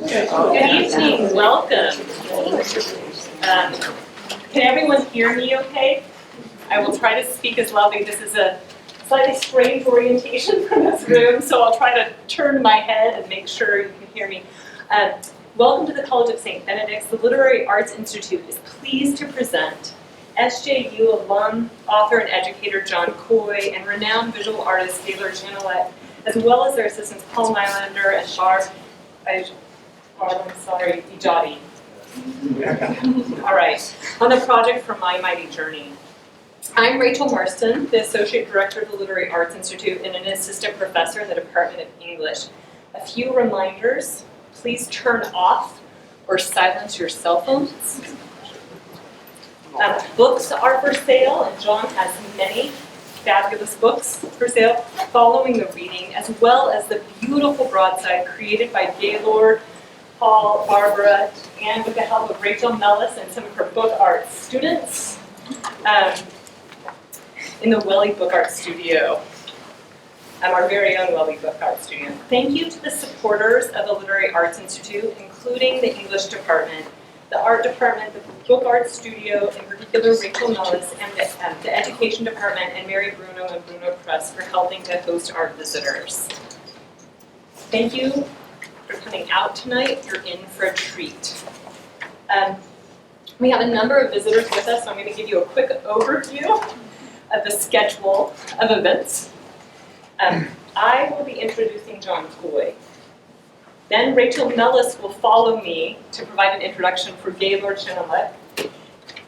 Good evening, welcome. Can everyone hear me okay? I will try to speak as loudly. This is a slightly strange orientation from this room, so I'll try to turn my head and make sure you can hear me. Welcome to the College of St. Benedict's. The Literary Arts Institute is pleased to present SJU alum, author, and educator John Coy and renowned visual artist Gaylord Schanilec, as well as their assistants Paul Nylander and Ijadi. All right, on the project for My Mighty Journey. I'm Rachel Marston, the Associate Director of the Literary Arts Institute and an Assistant Professor in the Department of English. A few reminders, please turn off or silence your cell phones. Books are for sale, and John has many fabulous books for sale following the reading, as well as the beautiful broadside created by Gaylord, Paul, Barbara, and with the help of Rachel Mellis and some of her book art students in the Welly Book Art Studio, our very own Welly Book Art Studio. Thank you to the supporters of the Literary Arts Institute, including the English department, the art department, the Book Art Studio, in particular Rachel Mellis, and the education department, and Mary Bruno and Bruno Press for helping to host our visitors. Thank you for coming out tonight. You're in for a treat. We have a number of visitors with us, so I'm going to give you a quick overview of the schedule of events. I will be introducing John Coy. Then Rachel Mellis will follow me to provide an introduction for Gaylord Schanilec.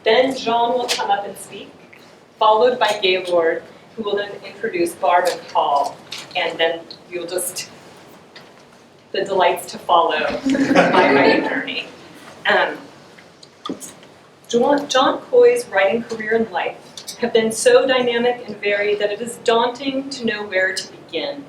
Then John will come up and speak, followed by Gaylord, who will then introduce Barb and Paul, and then you'll just, the delights to follow My Writing Journey. John Coy's writing career and life have been so dynamic and varied that it is daunting to know where to begin.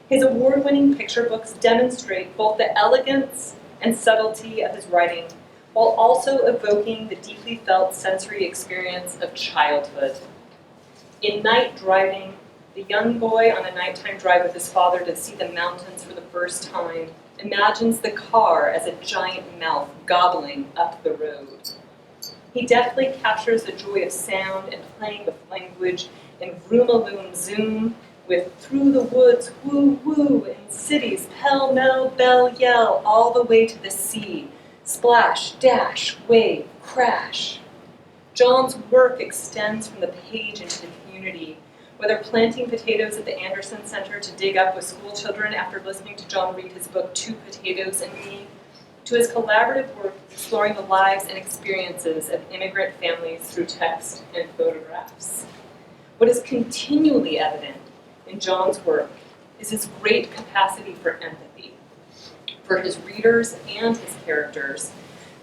His award-winning picture books demonstrate both the elegance and subtlety of his writing, while also evoking the deeply felt sensory experience of childhood. In Night Driving, the young boy on a nighttime drive with his father to see the mountains for the first time imagines the car as a giant mouth gobbling up the road. He deftly captures the joy of sound and playing with language in Vroom-a-Loom Zoom, with Through the Woods, Woo Woo, in cities, Pell Mell, Bell Yell, all the way to the sea, splash, dash, wave, crash. John's work extends from the page into the community, whether planting potatoes at the Anderson Center to dig up with school children after listening to John read his book, Two Potatoes and Me, to his collaborative work exploring the lives and experiences of immigrant families through text and photographs. What is continually evident in John's work is his great capacity for empathy, for his readers and his characters,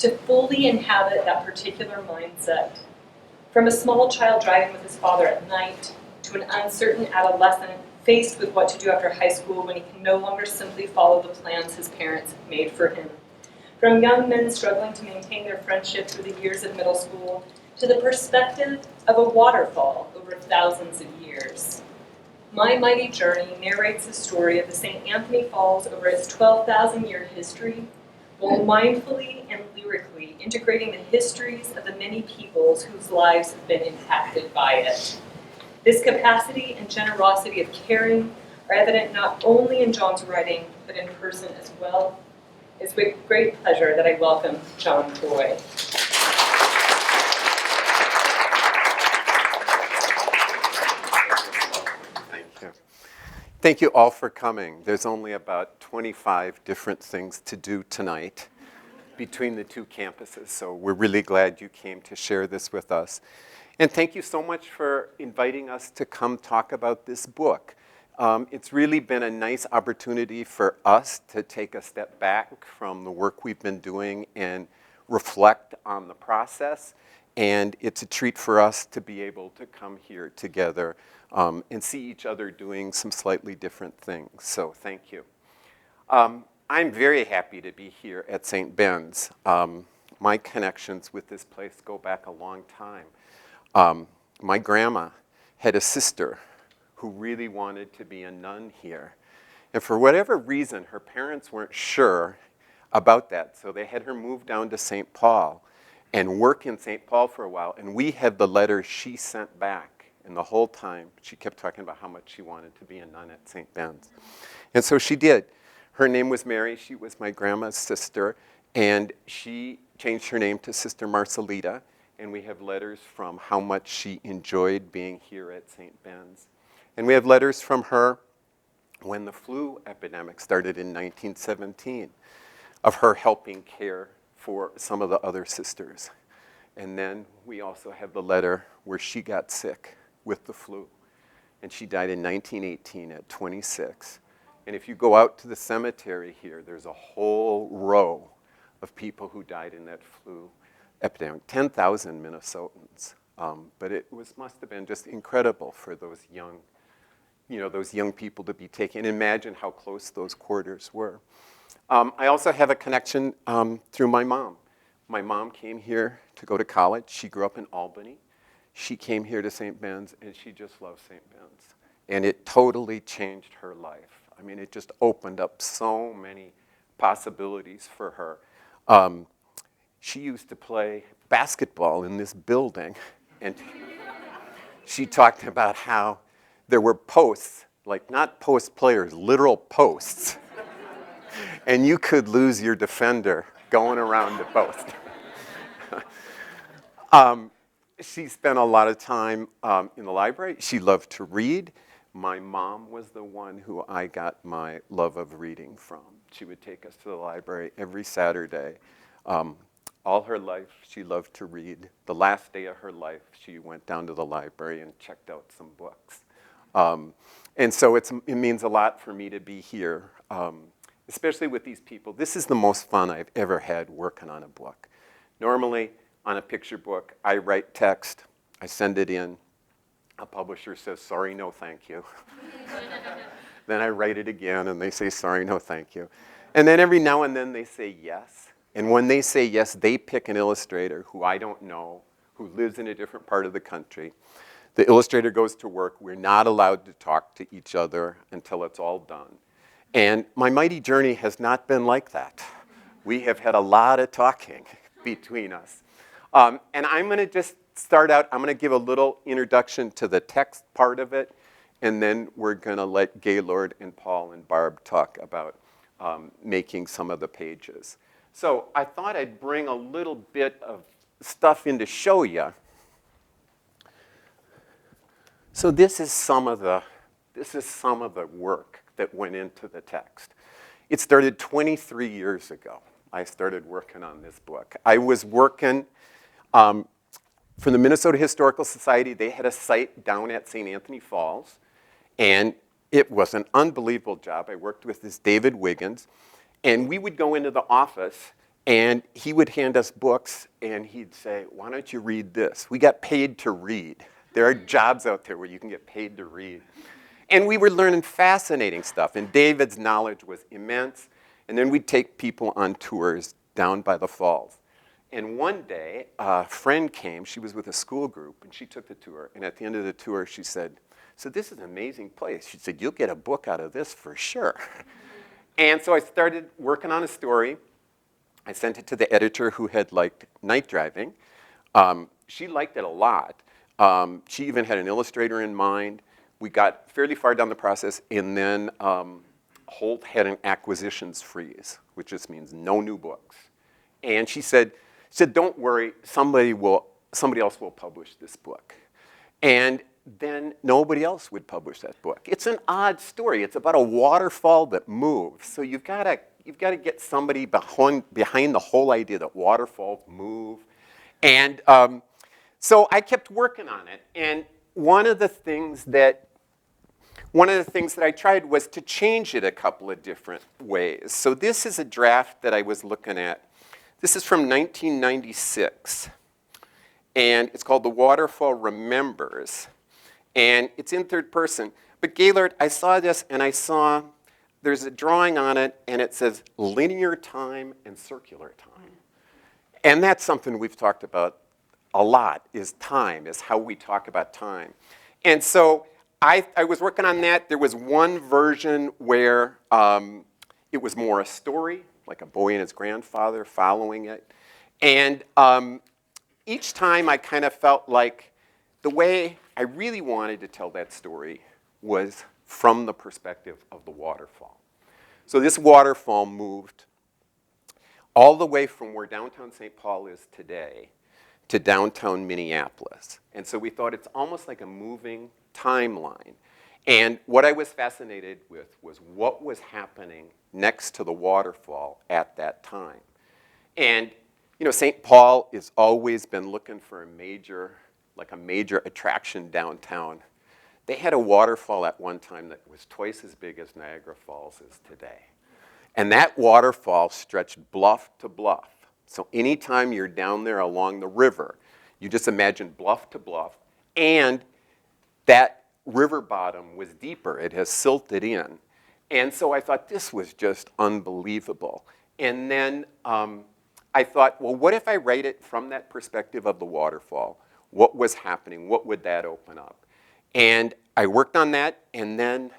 to fully inhabit that particular mindset. From a small child driving with his father at night, to an uncertain adolescent faced with what to do after high school when he can no longer simply follow the plans his parents have made for him. From young men struggling to maintain their friendship through the years of middle school, to the perspective of a waterfall over thousands of years. My Mighty Journey narrates the story of the St. Anthony Falls over its 12,000-year history, while mindfully and lyrically integrating the histories of the many peoples whose lives have been impacted by it. This capacity and generosity of caring are evident not only in John's writing, but in person as well. It's with great pleasure that I welcome John Coy. Thank you all for coming. There's only about 25 different things to do tonight between the two campuses, so we're really glad you came to share this with us. And thank you so much for inviting us to come talk about this book. It's really been a nice opportunity for us to take a step back from the work we've been doing and reflect on the process. And it's a treat for us to be able to come here together and see each other doing some slightly different things. So thank you. I'm very happy to be here at St. Ben's. My connections with this place go back a long time. My grandma had a sister who really wanted to be a nun here. And for whatever reason, her parents weren't sure about that. So they had her move down to St. Paul and work in St. Paul for a while. And we had the letters she sent back. And the whole time, she kept talking about how much she wanted to be a nun at St. Ben's. And so she did. Her name was Mary. She was my grandma's sister. And she changed her name to Sister Marcelita. And we have letters from how much she enjoyed being here at St. Ben's. And we have letters from her when the flu epidemic started in 1917, of her helping care for some of the other sisters. And then we also have the letter where she got sick with the flu. And she died in 1918 at 26. And if you go out to the cemetery here, there's a whole row of people who died in that flu epidemic, 10,000 Minnesotans. But it must have been just incredible for those young people to be taken. Imagine how close those quarters were. I also have a connection through my mom. My mom came here to go to college. She grew up in Albany. She came here to St. Ben's, and she just loves St. Ben's. And it totally changed her life. I mean, it just opened up so many possibilities for her. She used to play basketball in this building, and she talked about how there were posts, like not post players, literal posts. And you could lose your defender going around the post. She spent a lot of time in the library. She loved to read. My mom was the one who I got my love of reading from. She would take us to the library every Saturday. All her life, she loved to read. The last day of her life, she went down to the library and checked out some books. And so it means a lot for me to be here, especially with these people. This is the most fun I've ever had working on a book. Normally, on a picture book, I write text, I send it in, a publisher says, sorry, no, thank you. Then I write it again, and they say, sorry, no, thank you. And then every now and then they say yes. And when they say yes, they pick an illustrator who I don't know, who lives in a different part of the country. The illustrator goes to work. We're not allowed to talk to each other until it's all done. And my mighty journey has not been like that. We have had a lot of talking between us. And I'm going to just start out, I'm going to give a little introduction to the text part of it, and then we're going to let Gaylord and Paul and Barb talk about making some of the pages. So I thought I'd bring a little bit of stuff in to show you. So this is some of the work that went into the text. It started 23 years ago. I started working on this book. I was working for the Minnesota Historical Society. They had a site down at St. Anthony Falls, and it was an unbelievable job. I worked with this David Wiggins, and we would go into the office, and he would hand us books, and he'd say, why don't you read this? We got paid to read. There are jobs out there where you can get paid to read. And we were learning fascinating stuff, and David's knowledge was immense. And then we'd take people on tours down by the falls. And one day, a friend came. She was with a school group, and she took the tour. And at the end of the tour, she said, so this is an amazing place. She said, you'll get a book out of this for sure. And so I started working on a story. I sent it to the editor who had liked Night Driving. She liked it a lot. She even had an illustrator in mind. We got fairly far down the process, and then Holt had an acquisitions freeze, which just means no new books. And she said, don't worry, somebody else will publish this book. And then nobody else would publish that book. It's an odd story. It's about a waterfall that moves. So you've got to get somebody behind the whole idea that waterfalls move. And so I kept working on it. And one of the things that I tried was to change it a couple of different ways. So this is a draft that I was looking at. This is from 1996. And it's called The Waterfall Remembers. And it's in third person. But Gaylord, I saw this, and I saw there's a drawing on it, and it says linear time and circular time. And that's something we've talked about a lot, is time, is how we talk about time. And so I was working on that. There was one version where it was more a story. like a boy and his grandfather following it. And each time I kind of felt like the way I really wanted to tell that story was from the perspective of the waterfall. So this waterfall moved all the way from where downtown St. Paul is today to downtown Minneapolis. And so we thought it's almost like a moving timeline. And what I was fascinated with was what was happening next to the waterfall at that time. And you know, St. Paul has always been looking for a major attraction downtown. They had a waterfall at one time that was twice as big as Niagara Falls is today. And that waterfall stretched bluff to bluff. So anytime you're down there along the river, you just imagine bluff to bluff, and that river bottom was deeper. It has silted in. And so I thought this was just unbelievable. And then I thought, well, what if I write it from that perspective of the waterfall? What was happening? What would that open up? And I worked on that, and then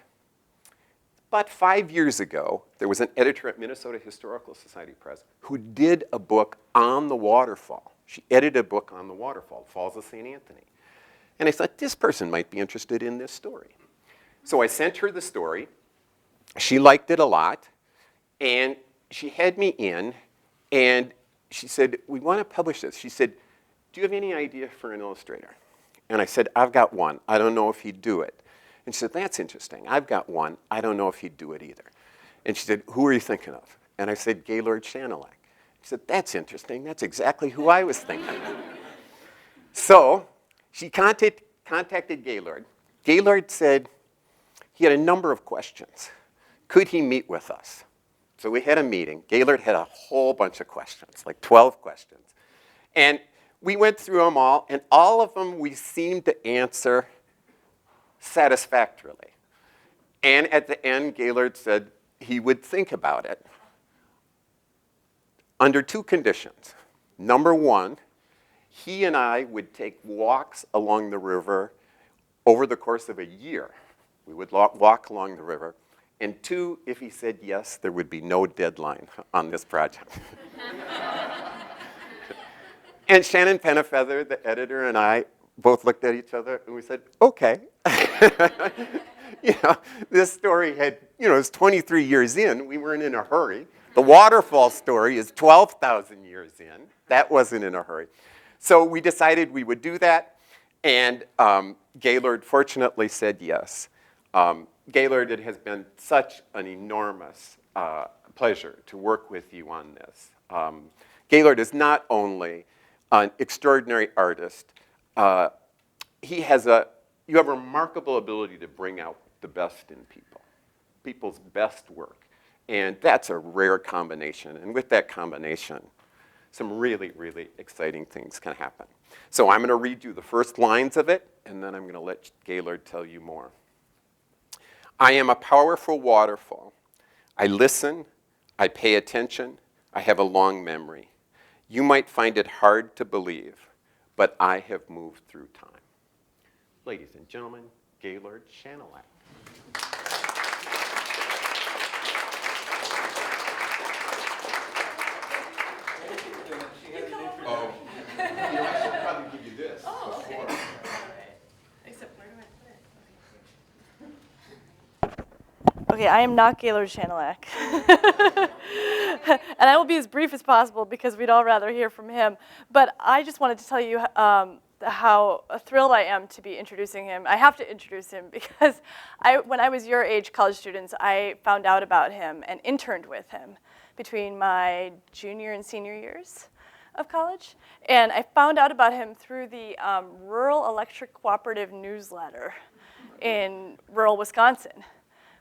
about 5 years ago, there was an editor at Minnesota Historical Society Press who did a book on the waterfall. She edited a book on the waterfall, Falls of St. Anthony. And I thought, this person might be interested in this story. So I sent her the story. She liked it a lot. And she had me in, and she said, we want to publish this. She said, do you have any idea for an illustrator? And I said, I've got one. I don't know if he'd do it. And she said, that's interesting. I've got one. I don't know if he'd do it either. And she said, who are you thinking of? And I said, Gaylord Schanilec. She said, that's interesting. That's exactly who I was thinking of. So she contacted Gaylord. Gaylord said he had a number of questions. Could he meet with us? So we had a meeting. Gaylord had a whole bunch of questions, like 12 questions. And we went through them all, and all of them we seemed to answer satisfactorily. And at the end, Gaylord said he would think about it under two conditions. Number one, he and I would take walks along the river over the course of a year. We would walk along the river. And two, if he said yes, there would be no deadline on this project. And Shannon Pennyfeather, the editor, and I both looked at each other and we said, okay. You know, this story had, you know, it was 23 years in. We weren't in a hurry. The waterfall story is 12,000 years in. That wasn't in a hurry. So we decided we would do that. And Gaylord fortunately said yes. Gaylord, it has been such an enormous pleasure to work with you on this. Gaylord is not only an extraordinary artist, you have a remarkable ability to bring out the best in people, people's best work. And that's a rare combination. And with that combination, some really, really exciting things can happen. So I'm going to read you the first lines of it, and then I'm going to let Gaylord tell you more. I am a powerful waterfall. I listen, I pay attention, I have a long memory. You might find it hard to believe, but I have moved through time. Ladies and gentlemen, Gaylord Schanilec. Oh, you know, I should probably give you this. Oh, okay. Before. All right. Except where do I put it? Okay, I am not Gaylord Schanilec. And I will be as brief as possible because we'd all rather hear from him. But I just wanted to tell you how thrilled I am to be introducing him. I have to introduce him because when I was your age college students, I found out about him and interned with him between my junior and senior years of college. And I found out about him through the Rural Electric Cooperative newsletter in rural Wisconsin,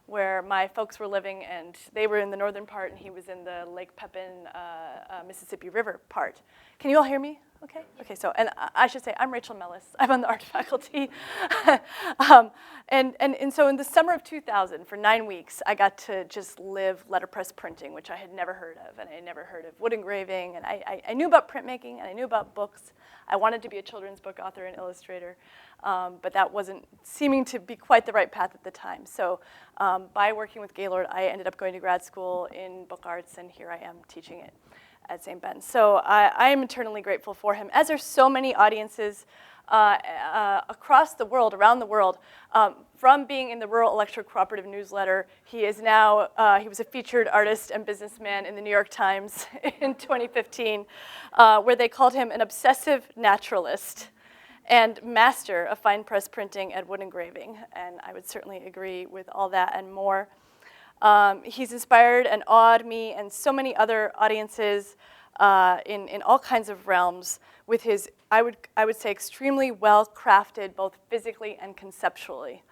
where my folks were living, and they were in the northern part, and he was in the Lake Pepin, Mississippi River part. Can you all hear me Okay. Okay. So, and I should say, I'm Rachel Mellis. I'm on the art faculty, and so in the summer of 2000, for 9 weeks, I got to just live letterpress printing, which I had never heard of, and I had never heard of wood engraving, and I knew about printmaking, and I knew about books. I wanted to be a children's book author and illustrator, but that wasn't seeming to be quite the right path at the time. So, by working with Gaylord, I ended up going to grad school in book arts, and here I am teaching it at St. Ben's. So I am eternally grateful for him, as are so many audiences across the world, around the world. From being in the Rural Electric Cooperative newsletter, he is now, he was a featured artist and businessman in the New York Times in 2015, where they called him an obsessive naturalist and master of fine press printing and wood engraving. And I would certainly agree with all that and more. He's inspired and awed me and so many other audiences in all kinds of realms with his, I would say, extremely well-crafted, both physically and conceptually,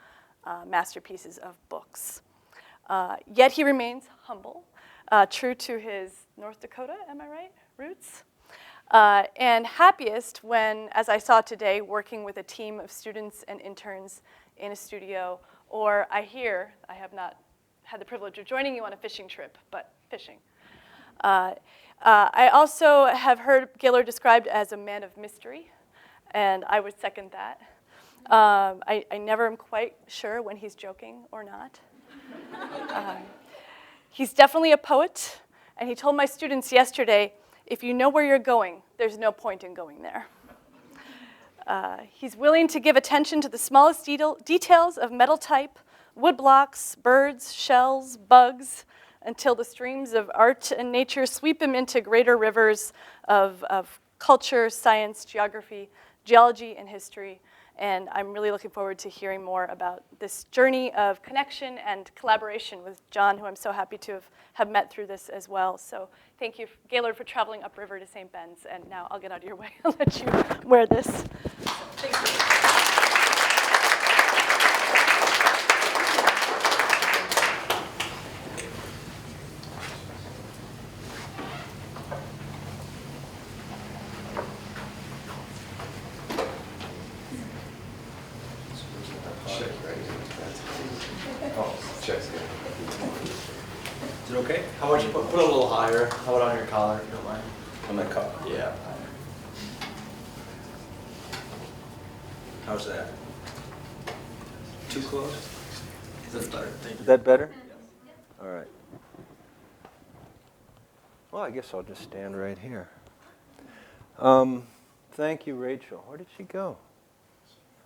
masterpieces of books. Yet he remains humble, true to his North Dakota, am I right, roots? And happiest when, as I saw today, working with a team of students and interns in a studio, or I have not had the privilege of joining you on a fishing trip, but fishing. I also have heard Gaylord described as a man of mystery, and I would second that. I never am quite sure when he's joking or not. He's definitely a poet, and he told my students yesterday, if you know where you're going, there's no point in going there. He's willing to give attention to the smallest details of metal type, wood blocks, birds, shells, bugs, until the streams of art and nature sweep him into greater rivers of culture, science, geography, geology, and history. And I'm really looking forward to hearing more about this journey of connection and collaboration with John, who I'm so happy to have met through this as well. So thank you, Gaylord, for traveling upriver to St. Ben's. And now I'll get out of your way and let you wear this. Thank you. Is it okay? How about you put it a little higher? How about on your collar, if you don't mind? On my collar? Yeah. How's that? Too close? That's better. Thank you. Is that better? All right. Well, I guess I'll just stand right here. Thank you, Rachel. Where did she go?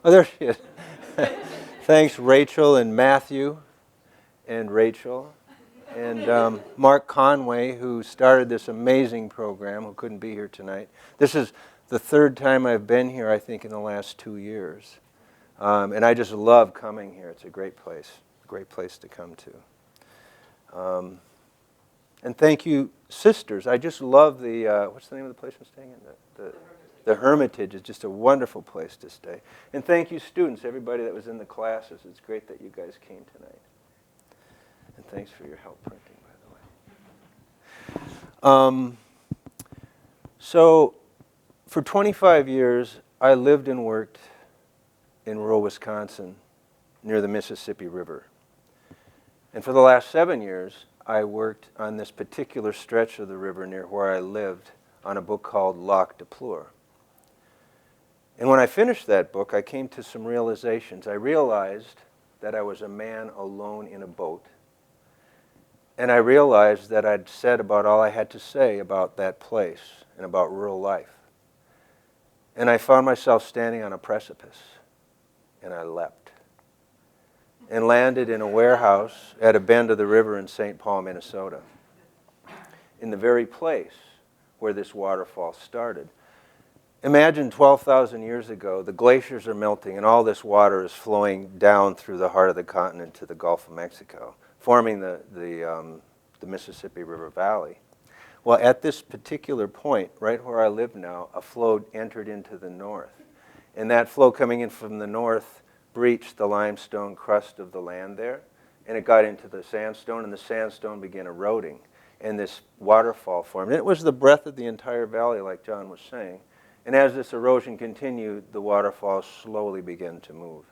Oh, there she is. Thanks, Rachel and Matthew and Rachel and Mark Conway, who started this amazing program, who couldn't be here tonight. This is the third time I've been here, I think, in the last 2 years. And I just love coming here. It's a great place to come to. And thank you, sisters. I just love the, what's the name of the place I'm staying in? The Hermitage is just a wonderful place to stay. And thank you, students, everybody that was in the classes. It's great that you guys came tonight. And thanks for your help printing, by the way. So for 25 years, I lived and worked in rural Wisconsin near the Mississippi River. And for the last 7 years, I worked on this particular stretch of the river near where I lived on a book called Lac de Pleur. And when I finished that book, I came to some realizations. I realized that I was a man alone in a boat. And I realized that I'd said about all I had to say about that place and about rural life. And I found myself standing on a precipice, and I leapt and landed in a warehouse at a bend of the river in St. Paul, Minnesota, in the very place where this waterfall started. Imagine 12,000 years ago, the glaciers are melting and all this water is flowing down through the heart of the continent to the Gulf of Mexico, forming the Mississippi River Valley. Well, at this particular point, right where I live now, a flow entered into the north. And that flow coming in from the north breached the limestone crust of the land there, and it got into the sandstone, and the sandstone began eroding, and this waterfall formed. And it was the breadth of the entire valley, like John was saying. And as this erosion continued, the waterfall slowly began to move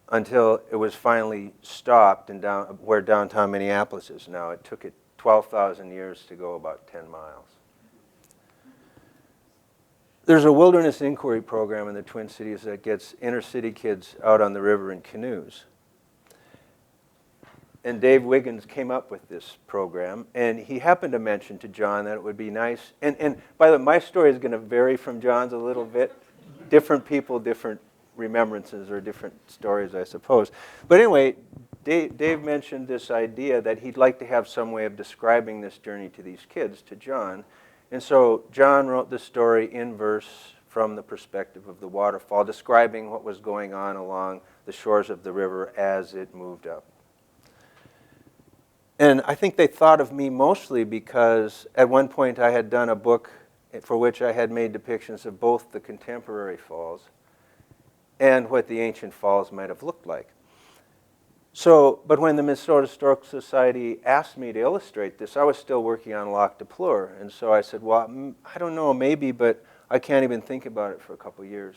until it was finally stopped in where downtown Minneapolis is now. It took it 12,000 years to go about 10 miles. There's a wilderness inquiry program in the Twin Cities that gets inner city kids out on the river in canoes. And Dave Wiggins came up with this program, and he happened to mention to John that it would be nice. And by the way, my story is going to vary from John's a little bit. Different people, different remembrances, or different stories, I suppose. But anyway, Dave mentioned this idea that he'd like to have some way of describing this journey to these kids, to John. And so John wrote the story in verse from the perspective of the waterfall, describing what was going on along the shores of the river as it moved up. And I think they thought of me mostly because at one point I had done a book for which I had made depictions of both the contemporary falls and what the ancient falls might have looked like. So, but when the Minnesota Historical Society asked me to illustrate this, I was still working on Lac de Pleur. And so I said, well, I don't know, maybe, but I can't even think about it for a couple years.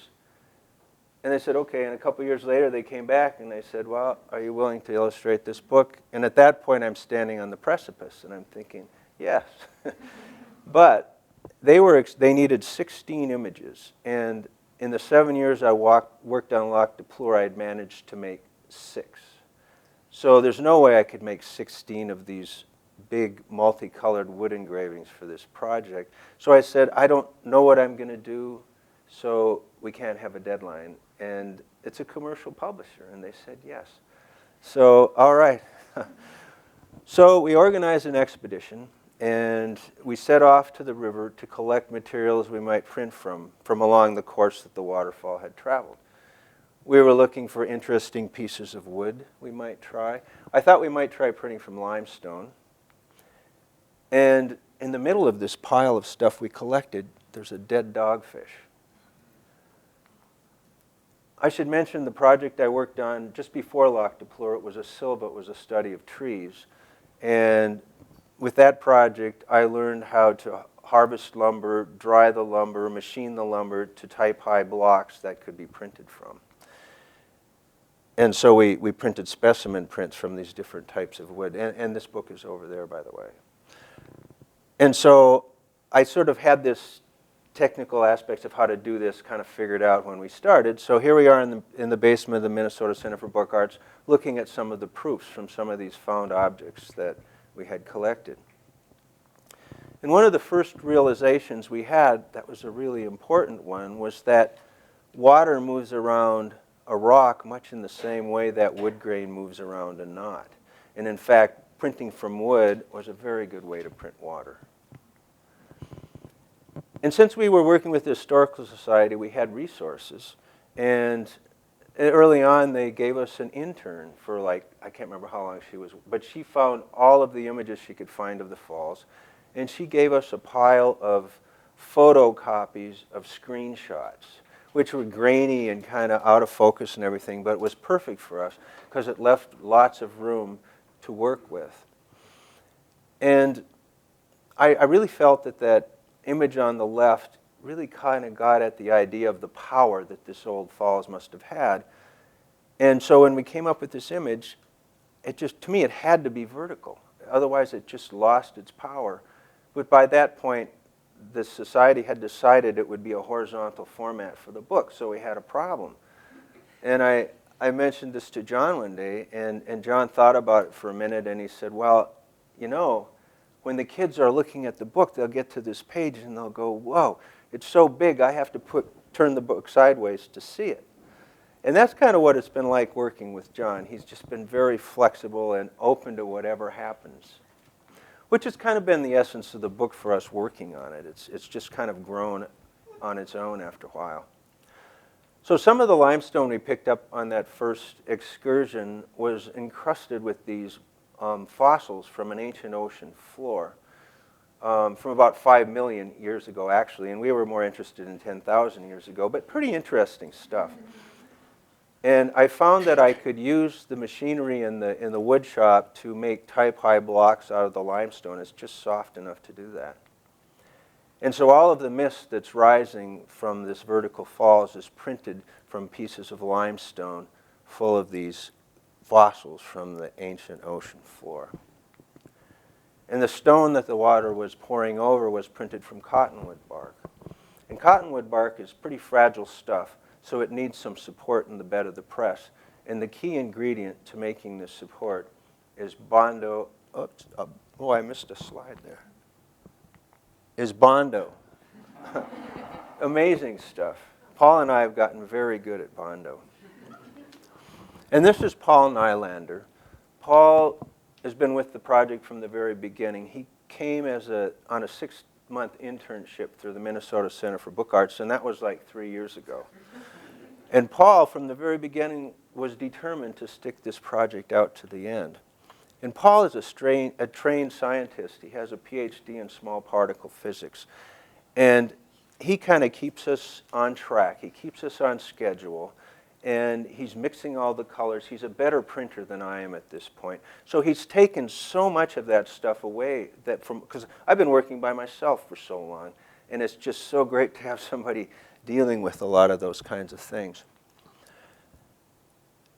And they said, okay. And a couple years later, they came back and they said, well, are you willing to illustrate this book? And at that point, I'm standing on the precipice, and I'm thinking, yes. But they needed 16 images. And in the 7 years I worked on Lac de Pleur, I had managed to make 6. So there's no way I could make 16 of these big multicolored wood engravings for this project. So I said, I don't know what I'm going to do, so we can't have a deadline. And it's a commercial publisher, and they said yes. So, all right. So we organized an expedition, and we set off to the river to collect materials we might print from along the course that the waterfall had traveled. We were looking for interesting pieces of wood we might try. I thought we might try printing from limestone. And in the middle of this pile of stuff we collected, there's a dead dogfish. I should mention the project I worked on just before Lac de Pleur. It was a SILBA, it was a study of trees. And with that project, I learned how to harvest lumber, dry the lumber, machine the lumber to type-high blocks that could be printed from. And so we printed specimen prints from these different types of wood. And this book is over there, by the way. And so I sort of had this technical aspects of how to do this kind of figured out when we started. So here we are in the basement of the Minnesota Center for Book Arts looking at some of the proofs from some of these found objects that we had collected. And one of the first realizations we had that was a really important one was that water moves around a rock much in the same way that wood grain moves around a knot. And in fact, printing from wood was a very good way to print water. And since we were working with the Historical Society, we had resources. And early on, they gave us an intern for I can't remember how long she was, but she found all of the images she could find of the falls. And she gave us a pile of photocopies of screenshots, which were grainy and kind of out of focus and everything, but it was perfect for us because it left lots of room to work with. And I really felt that image on the left really kind of got at the idea of the power that this old falls must have had. And so when we came up with this image, to me, it had to be vertical. Otherwise, it just lost its power. But by that point, the society had decided it would be a horizontal format for the book, so we had a problem. And I mentioned this to John one day, and John thought about it for a minute, and he said, well, you know, when the kids are looking at the book, they'll get to this page and they'll go, whoa, it's so big, I have to turn the book sideways to see it. And that's kind of what it's been like working with John. He's just been very flexible and open to whatever happens, which has kind of been the essence of the book for us working on it. It's just kind of grown on its own after a while. So some of the limestone we picked up on that first excursion was encrusted with these fossils from an ancient ocean floor from about 5 million years ago, actually, and we were more interested in 10,000 years ago, but pretty interesting stuff. And I found that I could use the machinery in the wood shop to make type-high blocks out of the limestone. It's just soft enough to do that. And so all of the mist that's rising from this vertical falls is printed from pieces of limestone full of these fossils from the ancient ocean floor. And the stone that the water was pouring over was printed from cottonwood bark. And cottonwood bark is pretty fragile stuff, so it needs some support in the bed of the press. And the key ingredient to making this support is Bondo. Oops, oh, I missed a slide there. Is Bondo. Amazing stuff. Paul and I have gotten very good at Bondo. And this is Paul Nylander. Paul has been with the project from the very beginning. He came on a 6-month internship through the Minnesota Center for Book Arts, and that was like 3 years ago. And Paul, from the very beginning, was determined to stick this project out to the end. And Paul is a trained scientist. He has a PhD in small particle physics. And he kind of keeps us on track. He keeps us on schedule. And he's mixing all the colors. He's a better printer than I am at this point. So he's taken so much of that stuff away because I've been working by myself for so long. And it's just so great to have somebody dealing with a lot of those kinds of things.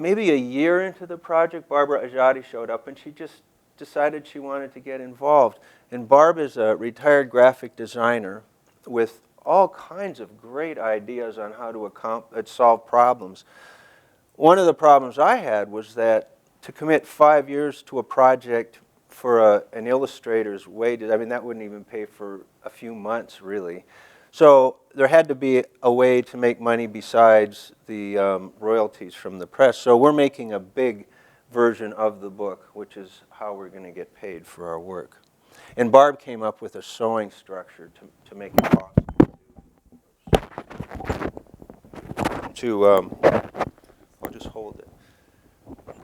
Maybe a year into the project, Barbara Ajadi showed up, and she just decided she wanted to get involved. And Barb is a retired graphic designer with all kinds of great ideas on how to solve problems. One of the problems I had was that to commit 5 years to a project for an illustrator's wages, I mean, that wouldn't even pay for a few months, really. So there had to be a way to make money besides the royalties from the press. So we're making a big version of the book, which is how we're going to get paid for our work. And Barb came up with a sewing structure to make it possible I'll just hold it,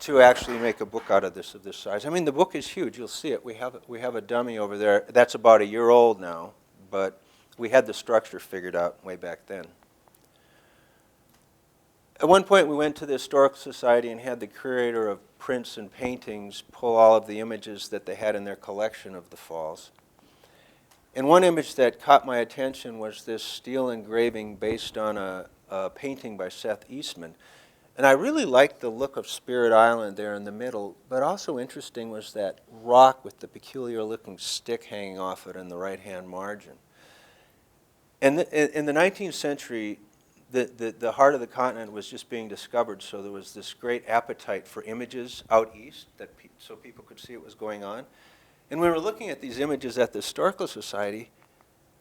to actually make a book out of this size. I mean, the book is huge. You'll see it. We have a dummy over there. That's about a year old now, but we had the structure figured out way back then. At one point, we went to the Historical Society and had the curator of prints and paintings pull all of the images that they had in their collection of the falls. And one image that caught my attention was this steel engraving based on a painting by Seth Eastman. And I really liked the look of Spirit Island there in the middle, but also interesting was that rock with the peculiar-looking stick hanging off it in the right-hand margin. And in the 19th century, the heart of the continent was just being discovered, so there was this great appetite for images out east so people could see what was going on. And when we were looking at these images at the Historical Society,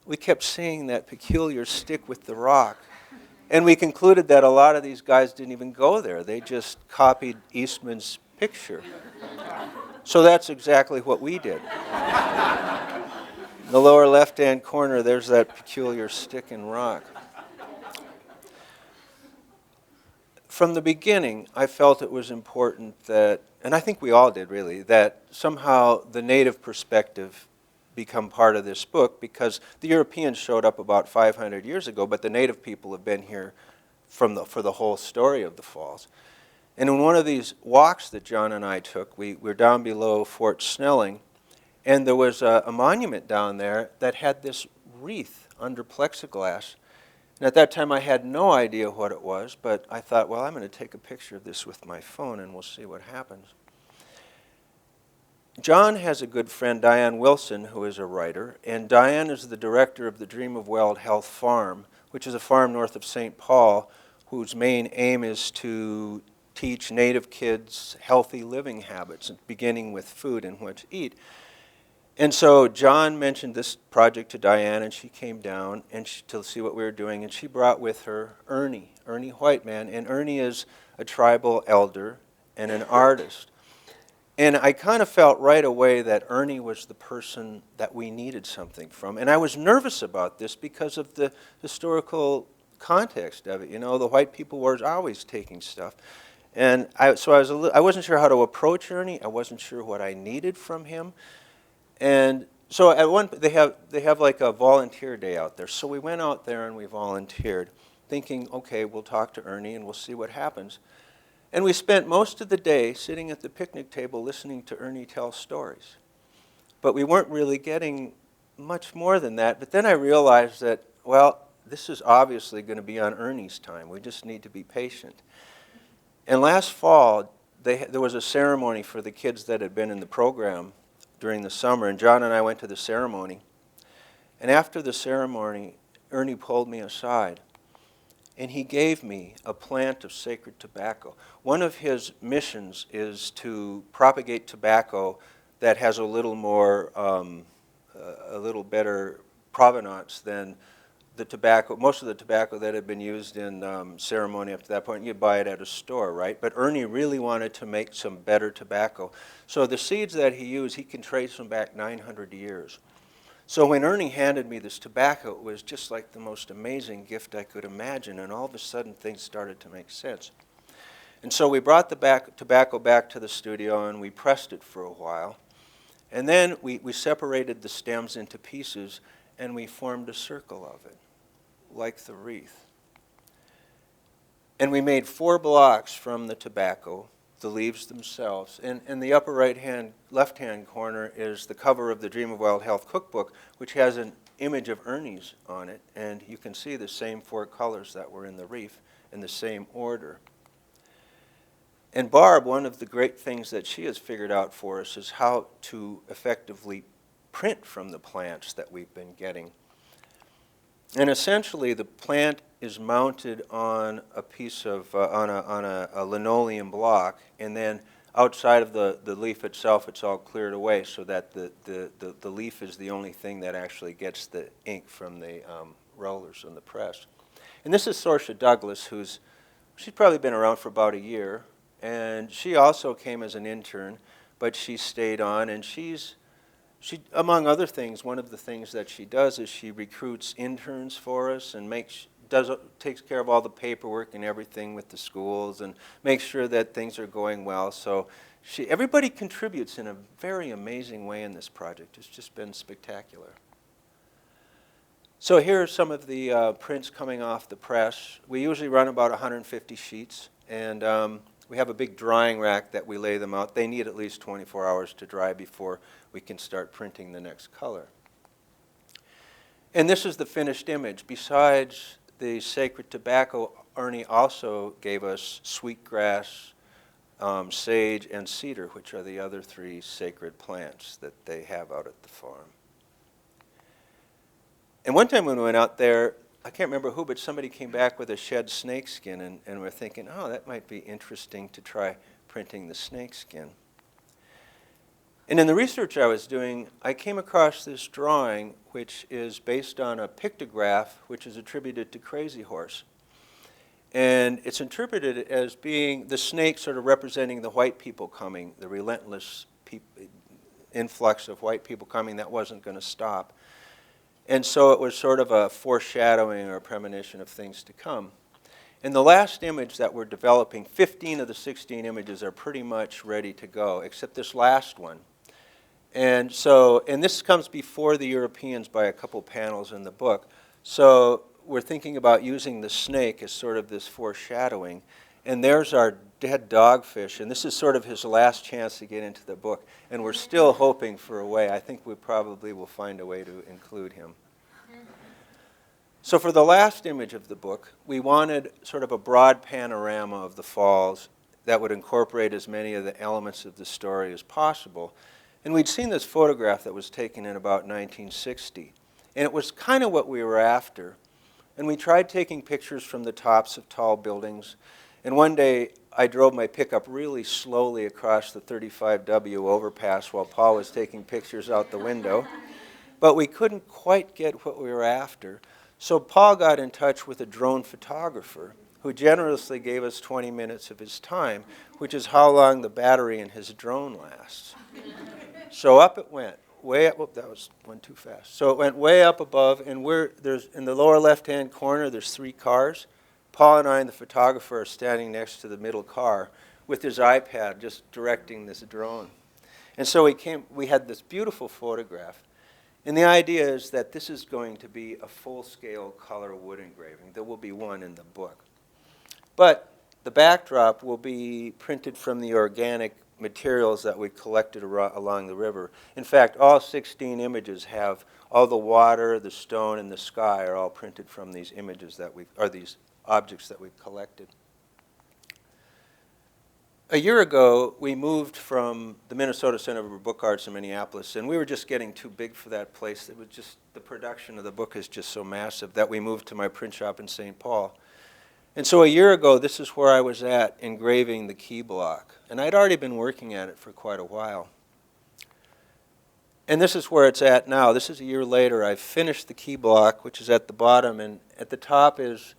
we kept seeing that peculiar stick with the rock. And we concluded that a lot of these guys didn't even go there. They just copied Eastman's picture. So that's exactly what we did. In the lower left-hand corner, there's that peculiar stick and rock. From the beginning, I felt it was important that, and I think we all did really, that somehow the native perspective become part of this book, because the Europeans showed up about 500 years ago, but the native people have been here for the whole story of the falls. And in one of these walks that John and I took, we were down below Fort Snelling, and there was a monument down there that had this wreath under plexiglass. And at that time I had no idea what it was, but I thought, well, I'm going to take a picture of this with my phone and we'll see what happens. John has a good friend, Diane Wilson, who is a writer, and Diane is the director of the Dream of Wild Health Farm, which is a farm north of St. Paul, whose main aim is to teach native kids healthy living habits, beginning with food and what to eat. And so John mentioned this project to Diane, and she came down to see what we were doing, and she brought with her Ernie Whiteman, and Ernie is a tribal elder and an artist. And I kind of felt right away that Ernie was the person that we needed something from. And I was nervous about this because of the historical context of it. You know, the white people were always taking stuff. And I wasn't sure how to approach Ernie. I wasn't sure what I needed from him. And so they have like a volunteer day out there. So we went out there and we volunteered, thinking, okay, we'll talk to Ernie and we'll see what happens. And we spent most of the day sitting at the picnic table listening to Ernie tell stories. But we weren't really getting much more than that. But then I realized that, well, this is obviously going to be on Ernie's time. We just need to be patient. And last fall, there was a ceremony for the kids that had been in the program during the summer, and John and I went to the ceremony. And after the ceremony, Ernie pulled me aside, and he gave me a plant of sacred tobacco. One of his missions is to propagate tobacco that has a little more, a little better provenance than the tobacco, most of the tobacco that had been used in ceremony up to that point. You buy it at a store, right? But Ernie really wanted to make some better tobacco. So the seeds that he used, he can trace them back 900 years. So when Ernie handed me this tobacco, it was just like the most amazing gift I could imagine, and all of a sudden things started to make sense. And so we brought the tobacco back to the studio, and we pressed it for a while. And then we separated the stems into pieces, and we formed a circle of it, like the wreath. And we made 4 blocks from the tobacco, the leaves themselves. And in the upper left-hand corner is the cover of the Dream of Wild Health cookbook, which has an image of Ernie's on it. And you can see the same 4 colors that were in the wreath in the same order. And Barb, one of the great things that she has figured out for us is how to effectively print from the plants that we've been getting. And essentially, the plant is mounted on a piece of, on a linoleum block, and then outside of the leaf itself, it's all cleared away so that the leaf is the only thing that actually gets the ink from the rollers and the press. And this is Sorsha Douglas, she's probably been around for about a year, and she also came as an intern, but she stayed on, and she, among other things, one of the things that she does is she recruits interns for us and takes care of all the paperwork and everything with the schools and makes sure that things are going well. So everybody contributes in a very amazing way in this project. It's just been spectacular. So here are some of the prints coming off the press. We usually run about 150 sheets, and we have a big drying rack that we lay them out. They need at least 24 hours to dry before we can start printing the next color. And this is the finished image. Besides the sacred tobacco, Ernie also gave us sweetgrass, sage, and cedar, which are the other 3 sacred plants that they have out at the farm. And one time when we went out there, I can't remember who, but somebody came back with a shed snakeskin, and we're thinking, oh, that might be interesting to try printing the snakeskin. And in the research I was doing, I came across this drawing, which is based on a pictograph, which is attributed to Crazy Horse. And it's interpreted as being the snake sort of representing the white people coming, the relentless influx of white people coming that wasn't going to stop. And so it was sort of a foreshadowing or a premonition of things to come. In the last image that we're developing, 15 of the 16 images are pretty much ready to go, except this last one. And this comes before the Europeans by a couple panels in the book. So we're thinking about using the snake as sort of this foreshadowing. And there's our dead dogfish, and this is sort of his last chance to get into the book. And we're still hoping for a way. I think we probably will find a way to include him. So for the last image of the book, we wanted sort of a broad panorama of the falls that would incorporate as many of the elements of the story as possible. And we'd seen this photograph that was taken in about 1960. And it was kind of what we were after. And we tried taking pictures from the tops of tall buildings. And one day, I drove my pickup really slowly across the 35W overpass while Paul was taking pictures out the window. But we couldn't quite get what we were after. So Paul got in touch with a drone photographer who generously gave us 20 minutes of his time, which is how long the battery in his drone lasts. So up it went, way up. Whoop, that was went too fast. So it went way up above, and there's in the lower left-hand corner, there's 3 cars. Paul and I and the photographer are standing next to the middle car with his iPad just directing this drone. And so we had this beautiful photograph. And the idea is that this is going to be a full-scale color wood engraving. There will be one in the book. But the backdrop will be printed from the organic materials that we collected along the river. In fact, all 16 images have all the water, the stone, and the sky are all printed from these images that these objects that we've collected. A year ago, we moved from the Minnesota Center for Book Arts in Minneapolis, and we were just getting too big for that place. It was just, the production of the book is just so massive that we moved to my print shop in St. Paul. And so a year ago, this is where I was at engraving the key block. And I'd already been working at it for quite a while. And this is where it's at now. This is a year later. I've finished the key block, which is at the bottom, and at the top is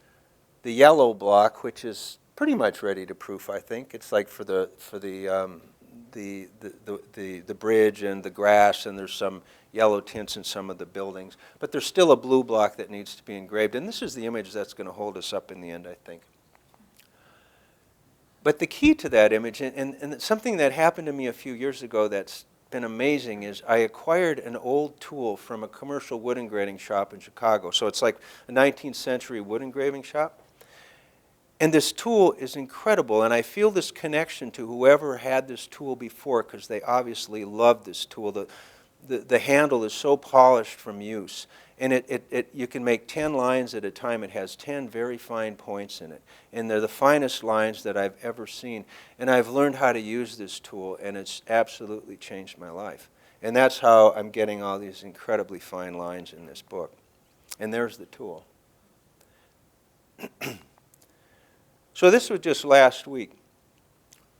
the yellow block, which is pretty much ready to proof, I think. It's like for the bridge and the grass, and there's some yellow tints in some of the buildings. But there's still a blue block that needs to be engraved, and this is the image that's going to hold us up in the end, I think. But the key to that image, and something that happened to me a few years ago that's been amazing, is I acquired an old tool from a commercial wood engraving shop in Chicago. So it's like a 19th century wood engraving shop. And this tool is incredible, and I feel this connection to whoever had this tool before, because they obviously loved this tool. The handle is so polished from use, and you can make 10 lines at a time. It has 10 very fine points in it, and they're the finest lines that I've ever seen. And I've learned how to use this tool, and it's absolutely changed my life. And that's how I'm getting all these incredibly fine lines in this book. And there's the tool. So this was just last week.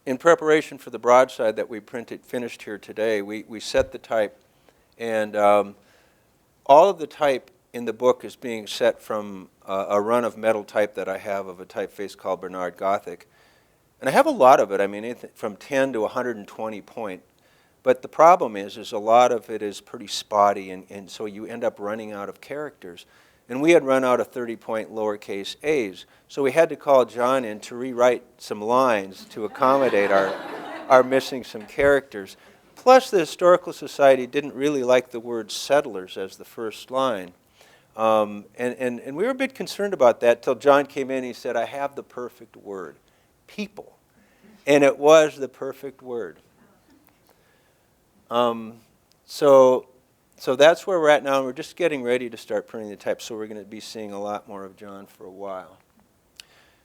In preparation for the broadside that we finished here today, we set the type, and all of the type in the book is being set from a run of metal type that I have of a typeface called Bernard Gothic. And I have a lot of it, I mean, from 10 to 120 point. But the problem is a lot of it is pretty spotty, and so you end up running out of characters. And we had run out of 30-point lowercase a's. So we had to call John in to rewrite some lines to accommodate our missing some characters. Plus, the Historical Society didn't really like the word settlers as the first line. And we were a bit concerned about that till John came in and he said, I have the perfect word, people. And it was the perfect word. So that's where we're at now, and we're just getting ready to start printing the type, so we're going to be seeing a lot more of John for a while.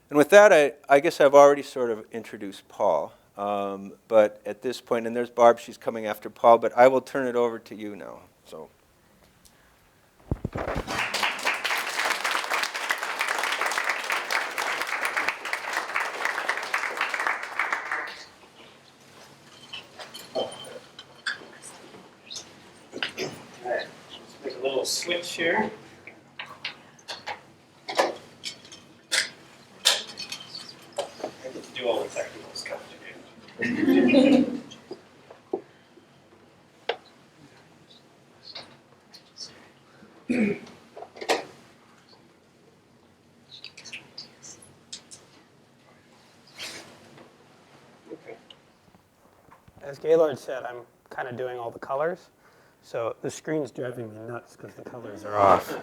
And with that, I guess I've already sort of introduced Paul, but at this point, and there's Barb, she's coming after Paul, but I will turn it over to you now. So. Switch here. I get to do all the technical stuff today. As Gaylord said, I'm kind of doing all the colors. So the screen's driving me nuts because the colors are off.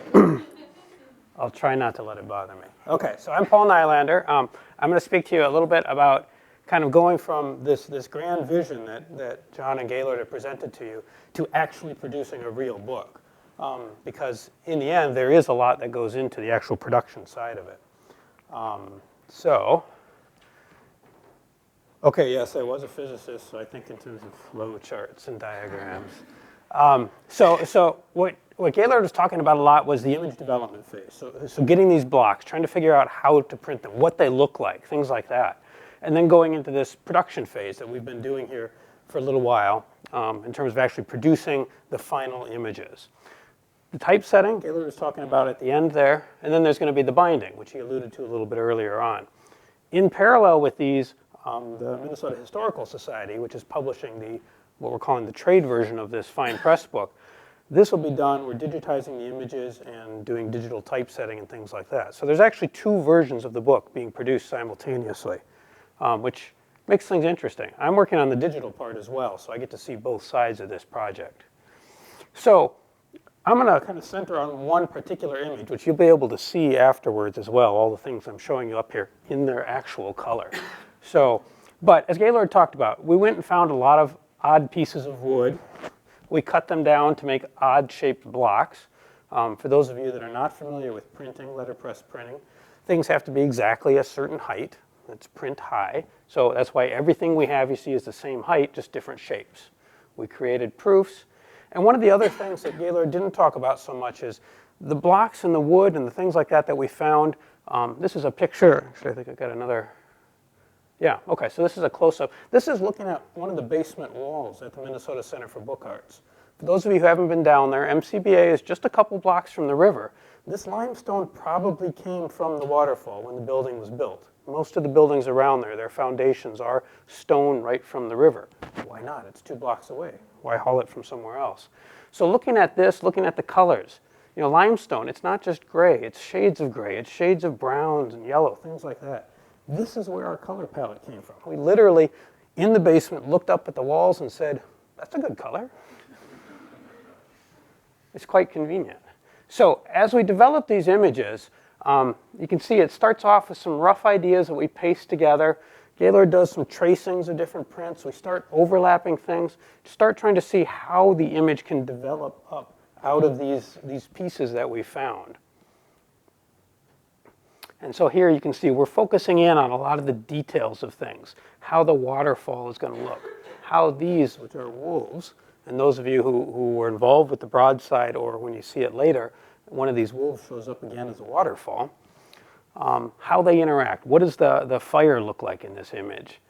I'll try not to let it bother me. Okay, so I'm Paul Nylander. I'm going to speak to you a little bit about kind of going from this grand vision that John and Gaylord have presented to you to actually producing a real book. Because in the end, there is a lot that goes into the actual production side of it. Okay, yes, I was a physicist, so I think in terms of flow charts and diagrams. So what Gaylord was talking about a lot was the image development phase. So getting these blocks, trying to figure out how to print them, what they look like, things like that. And then going into this production phase that we've been doing here for a little while in terms of actually producing the final images. The typesetting, Gaylord was talking about at the end there, and then there's going to be the binding, which he alluded to a little bit earlier on. In parallel with these, the Minnesota Historical Society, which is publishing what we're calling the trade version of this fine press book, this will be done. We're digitizing the images and doing digital typesetting and things like that. So there's actually two versions of the book being produced simultaneously, which makes things interesting. I'm working on the digital part as well, so I get to see both sides of this project. So I'm going to kind of center on one particular image, which you'll be able to see afterwards as well, all the things I'm showing you up here in their actual color. So But as Gaylord talked about, we went and found a lot of odd pieces of wood. We cut them down to make odd-shaped blocks. For those of you that are not familiar with printing, letterpress printing, things have to be exactly a certain height. It's print high. So that's why everything we have you see is the same height, just different shapes. We created proofs. And one of the other things that Gaylord didn't talk about so much is the blocks and the wood and the things like that we found. This is a picture. Actually, I think I've got another. Yeah, okay, so this is a close-up. This is looking at one of the basement walls at the Minnesota Center for Book Arts. For those of you who haven't been down there, MCBA is just a couple blocks from the river. This limestone probably came from the waterfall when the building was built. Most of the buildings around there, their foundations are stone right from the river. Why not? It's 2 blocks away. Why haul it from somewhere else? So looking at this, looking at the colors, you know, limestone, it's not just gray, it's shades of gray, it's shades of browns and yellow, things like that. This is where our color palette came from. We literally, in the basement, looked up at the walls and said, that's a good color. It's quite convenient. So as we develop these images, you can see it starts off with some rough ideas that we paste together. Gaylord does some tracings of different prints. We start overlapping things, start trying to see how the image can develop up out of these pieces that we found. And so here you can see we're focusing in on a lot of the details of things, how the waterfall is going to look, how these, which are wolves, and those of you who were involved with the broadside or when you see it later, one of these wolves shows up again as a waterfall, how they interact. What does the fire look like in this image?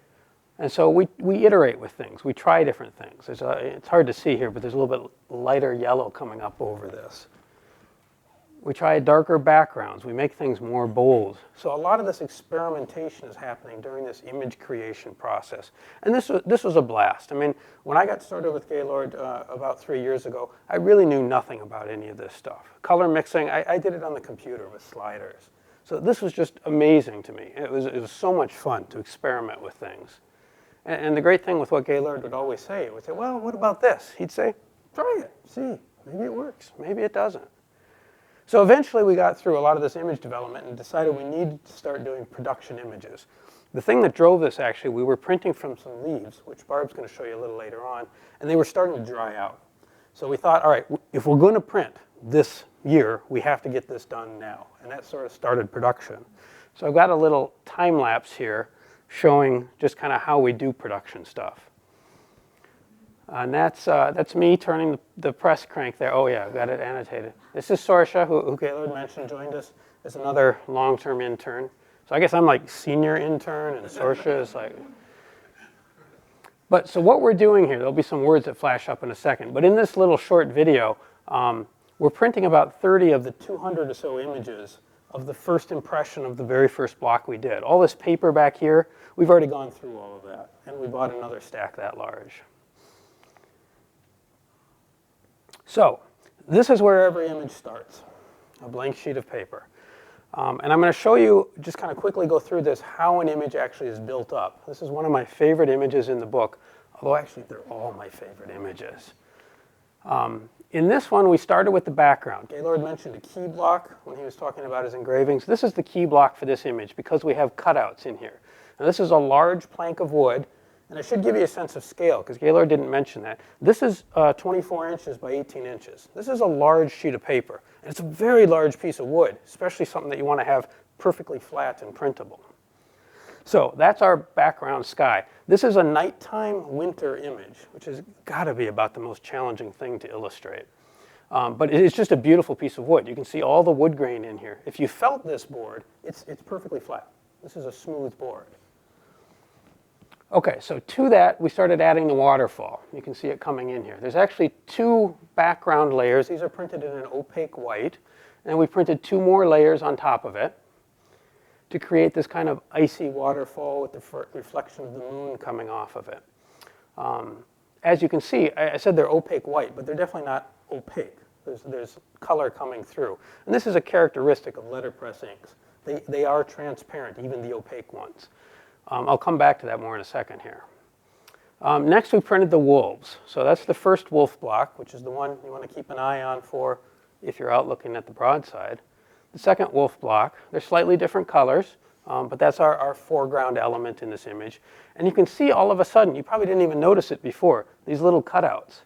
And so we iterate with things. We try different things. It's hard to see here, but there's a little bit lighter yellow coming up over this. We try darker backgrounds. We make things more bold. So a lot of this experimentation is happening during this image creation process. And this was a blast. I mean, when I got started with Gaylord about 3 years ago, I really knew nothing about any of this stuff. Color mixing, I did it on the computer with sliders. So this was just amazing to me. It was so much fun to experiment with things. And the great thing with what Gaylord would always say, would say, well, what about this? He'd say, try it, see, maybe it works, maybe it doesn't. So eventually we got through a lot of this image development and decided we needed to start doing production images. The thing that drove this, actually, we were printing from some leaves, which Barb's going to show you a little later on, and they were starting to dry out. So we thought, all right, if we're going to print this year, we have to get this done now. And that sort of started production. So I've got a little time lapse here showing just kind of how we do production stuff. And that's me turning the press crank there. Oh yeah, I've got it annotated. This is Sorsha, who Gaylord mentioned joined us as another long-term intern. So I guess I'm like senior intern, and Sorsha is like... But so what we're doing here, there'll be some words that flash up in a second, but in this little short video, we're printing about 30 of the 200 or so images of the first impression of the very first block we did. All this paper back here, we've already gone through all of that, and we bought another stack that large. So this is where every image starts, a blank sheet of paper. And I'm going to show you, just kind of quickly go through this, how an image actually is built up. This is one of my favorite images in the book, although actually they're all my favorite images. In this one, we started with the background. Gaylord mentioned a key block when he was talking about his engravings. This is the key block for this image because we have cutouts in here. Now this is a large plank of wood, and I should give you a sense of scale because Gaylord didn't mention that. This is 24 inches by 18 inches. This is a large sheet of paper, and it's a very large piece of wood, especially something that you want to have perfectly flat and printable. So that's our background sky. This is a nighttime winter image, which has got to be about the most challenging thing to illustrate. But it's just a beautiful piece of wood. You can see all the wood grain in here. If you felt this board, it's perfectly flat. This is a smooth board. Okay, so to that, we started adding the waterfall. You can see it coming in here. There's actually 2 background layers. These are printed in an opaque white. And we printed 2 more layers on top of it to create this kind of icy waterfall with the reflection of the moon coming off of it. As you can see, I said they're opaque white, but they're definitely not opaque. There's color coming through. And this is a characteristic of letterpress inks. They are transparent, even the opaque ones. I'll come back to that more in a second here. Next, we printed the wolves. So that's the first wolf block, which is the one you want to keep an eye on for if you're out looking at the broadside. The second wolf block, they're slightly different colors. But that's our foreground element in this image. And you can see all of a sudden, you probably didn't even notice it before, these little cutouts,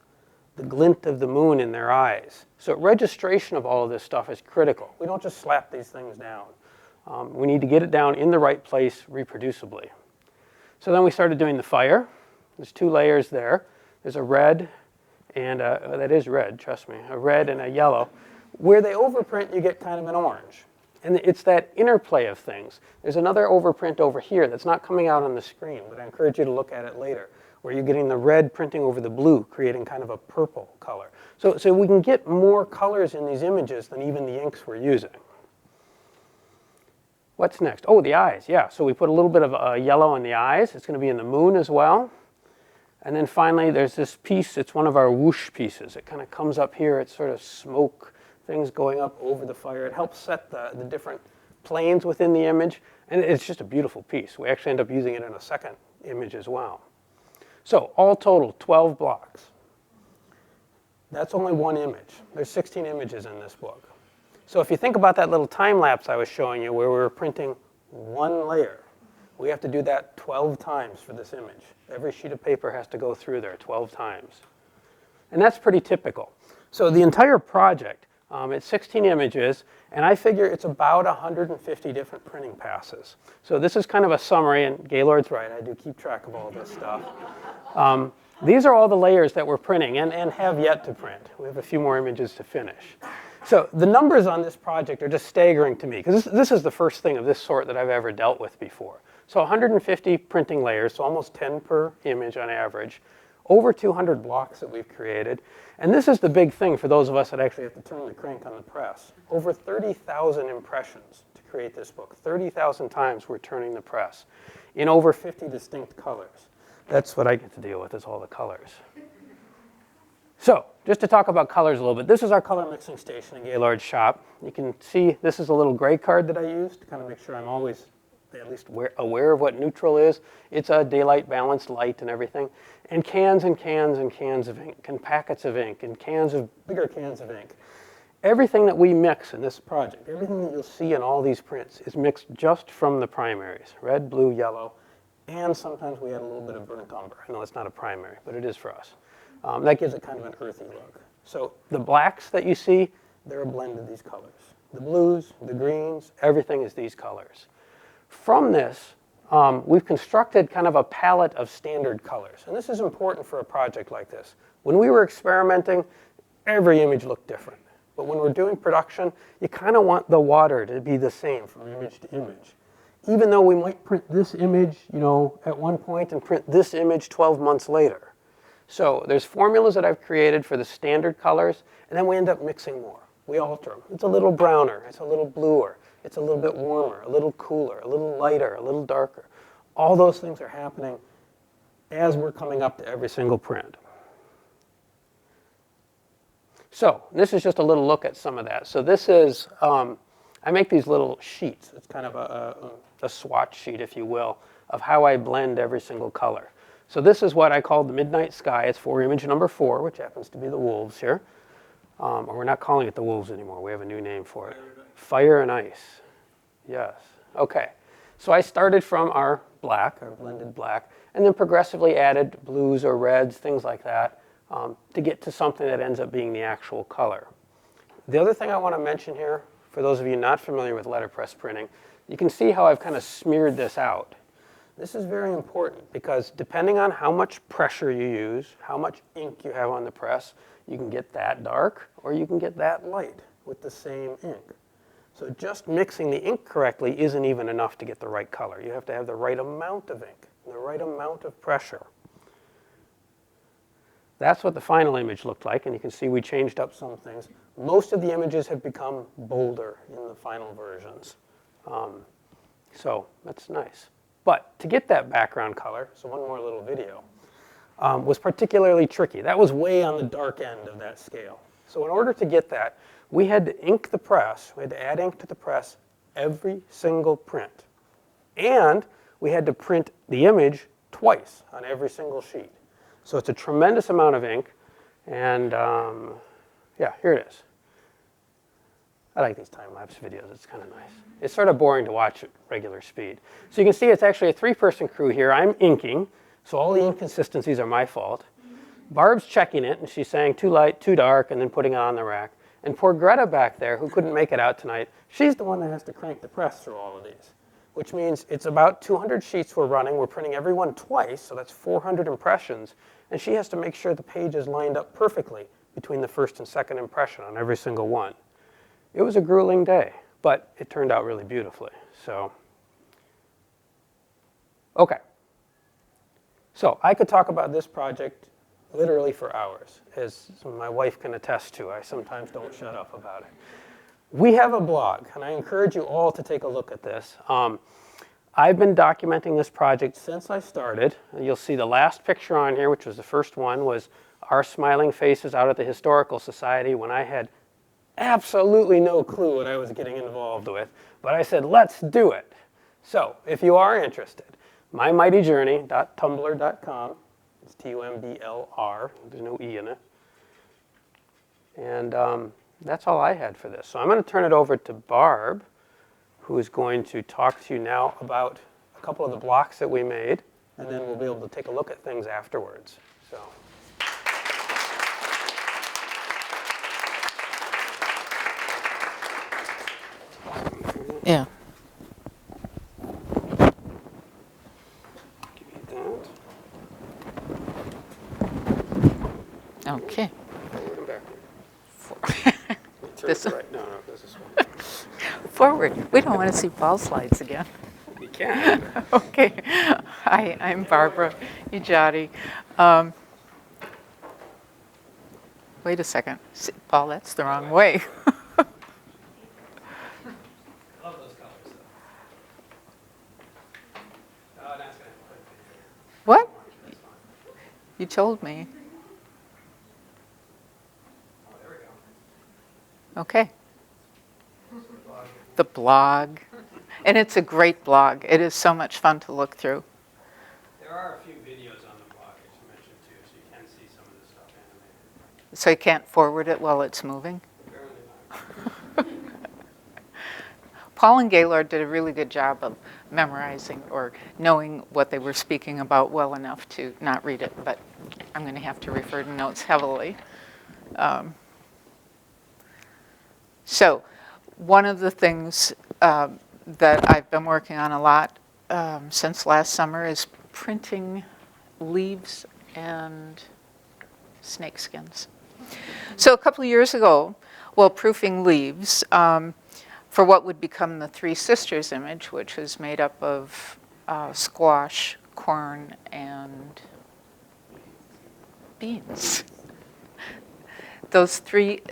the glint of the moon in their eyes. So registration of all of this stuff is critical. We don't just slap these things down. We need to get it down in the right place reproducibly. So then we started doing the fire. There's 2 layers there. There's a red and that is red, trust me, a red and a yellow. Where they overprint, you get kind of an orange. And it's that interplay of things. There's another overprint over here that's not coming out on the screen, but I encourage you to look at it later, where you're getting the red printing over the blue, creating kind of a purple color. So we can get more colors in these images than even the inks we're using. What's next? Oh, the eyes, yeah. So we put a little bit of yellow in the eyes. It's going to be in the moon as well. And then finally, there's this piece. It's one of our whoosh pieces. It kind of comes up here. It's sort of smoke, things going up over the fire. It helps set the different planes within the image. And it's just a beautiful piece. We actually end up using it in a second image as well. So all total, 12 blocks. That's only one image. There's 16 images in this book. So if you think about that little time lapse I was showing you where we were printing one layer, we have to do that 12 times for this image. Every sheet of paper has to go through there 12 times. And that's pretty typical. So the entire project, it's 16 images, and I figure it's about 150 different printing passes. So this is kind of a summary, and Gaylord's right, I do keep track of all this stuff. These are all the layers that we're printing and have yet to print. We have a few more images to finish. So the numbers on this project are just staggering to me, because this is the first thing of this sort that I've ever dealt with before. So 150 printing layers, so almost 10 per image on average, over 200 blocks that we've created. And this is the big thing for those of us that actually have to turn the crank on the press. Over 30,000 impressions to create this book. 30,000 times we're turning the press in over 50 distinct colors. That's what I get to deal with, is all the colors. So, just to talk about colors a little bit, this is our color mixing station in Gaylord's shop. You can see this is a little gray card that I use to kind of make sure I'm always at least aware of what neutral is. It's a daylight balanced light and everything. And cans and cans and cans of ink, and packets of ink, and bigger cans of ink. Everything that we mix in this project, everything that you'll see in all these prints is mixed just from the primaries, red, blue, yellow, and sometimes we add a little bit of burnt umber. I know it's not a primary, but it is for us. That gives it kind of an earthy look. So the blacks that you see, they're a blend of these colors. The blues, the greens, everything is these colors. From this, we've constructed kind of a palette of standard colors. And this is important for a project like this. When we were experimenting, every image looked different. But when we're doing production, you kind of want the water to be the same from image to image. Even though we might print this image, at one point and print this image 12 months later. So there's formulas that I've created for the standard colors, and then we end up mixing more. We alter them. It's a little browner, it's a little bluer, it's a little bit warmer, a little cooler, a little lighter, a little darker. All those things are happening as we're coming up to every single print. So this is just a little look at some of that. So this is, I make these little sheets. It's kind of a swatch sheet, if you will, of how I blend every single color. So this is what I call the Midnight Sky. It's for image number 4, which happens to be the wolves here. Or we're not calling it the wolves anymore. We have a new name for it. Fire and Ice. Yes. Okay. So I started from our black, our blended black, and then progressively added blues or reds, things like that, to get to something that ends up being the actual color. The other thing I want to mention here, for those of you not familiar with letterpress printing, you can see how I've kind of smeared this out. This is very important because depending on how much pressure you use, how much ink you have on the press, you can get that dark or you can get that light with the same ink. So just mixing the ink correctly isn't even enough to get the right color. You have to have the right amount of ink, the right amount of pressure. That's what the final image looked like, and you can see we changed up some things. Most of the images have become bolder in the final versions. So that's nice. But to get that background color, so one more little video, was particularly tricky. That was way on the dark end of that scale. So in order to get that, we had to ink the press. We had to add ink to the press every single print. And we had to print the image twice on every single sheet. So it's a tremendous amount of ink. And yeah, here it is. I like these time-lapse videos. It's kind of nice. It's sort of boring to watch at regular speed. So you can see it's actually a 3-person crew here. I'm inking, so all the inconsistencies are my fault. Barb's checking it, and she's saying too light, too dark, and then putting it on the rack. And poor Greta back there, who couldn't make it out tonight, she's the one that has to crank the press through all of these, which means it's about 200 sheets we're running. We're printing every one twice, so that's 400 impressions. And she has to make sure the page is lined up perfectly between the first and second impression on every single one. It was a grueling day, but it turned out really beautifully. So, okay. So I could talk about this project literally for hours, as my wife can attest to. I sometimes don't shut up about it. We have a blog, and I encourage you all to take a look at this. I've been documenting this project since I started. You'll see the last picture on here, which was the first one, was our smiling faces out at the Historical Society when I had absolutely no clue what I was getting involved with. But I said, let's do it. So if you are interested, mymightyjourney.tumblr.com. It's T-U-M-B-L-R. There's no E in it. And that's all I had for this. So I'm going to turn it over to Barb, who is going to talk to you now about a couple of the blocks that we made, and then we'll be able to take a look at things afterwards. So. Yeah. Give me that. Okay. Forward and backward. Turn This it right. No, this is one. Forward. We don't want to see ball slides again. You can. Okay. Hi, I'm Barbara Ujati. Wait a second. Paul, that's the wrong way. I love those colors, though. Oh, that's going to put it here. What? You told me. Oh, there we go. Okay. The blog. And it's a great blog. It is so much fun to look through. There are a few videos on the blog, as you mentioned, too, so you can see some of the stuff animated. So you can't forward it while it's moving? Apparently not. Paul and Gaylord did a really good job of memorizing or knowing what they were speaking about well enough to not read it, but I'm going to have to refer to notes heavily. So one of the things that I've been working on a lot since last summer is printing leaves and snake skins. So a couple of years ago, while proofing leaves, for what would become the Three Sisters image, which was made up of squash, corn, and beans. Those three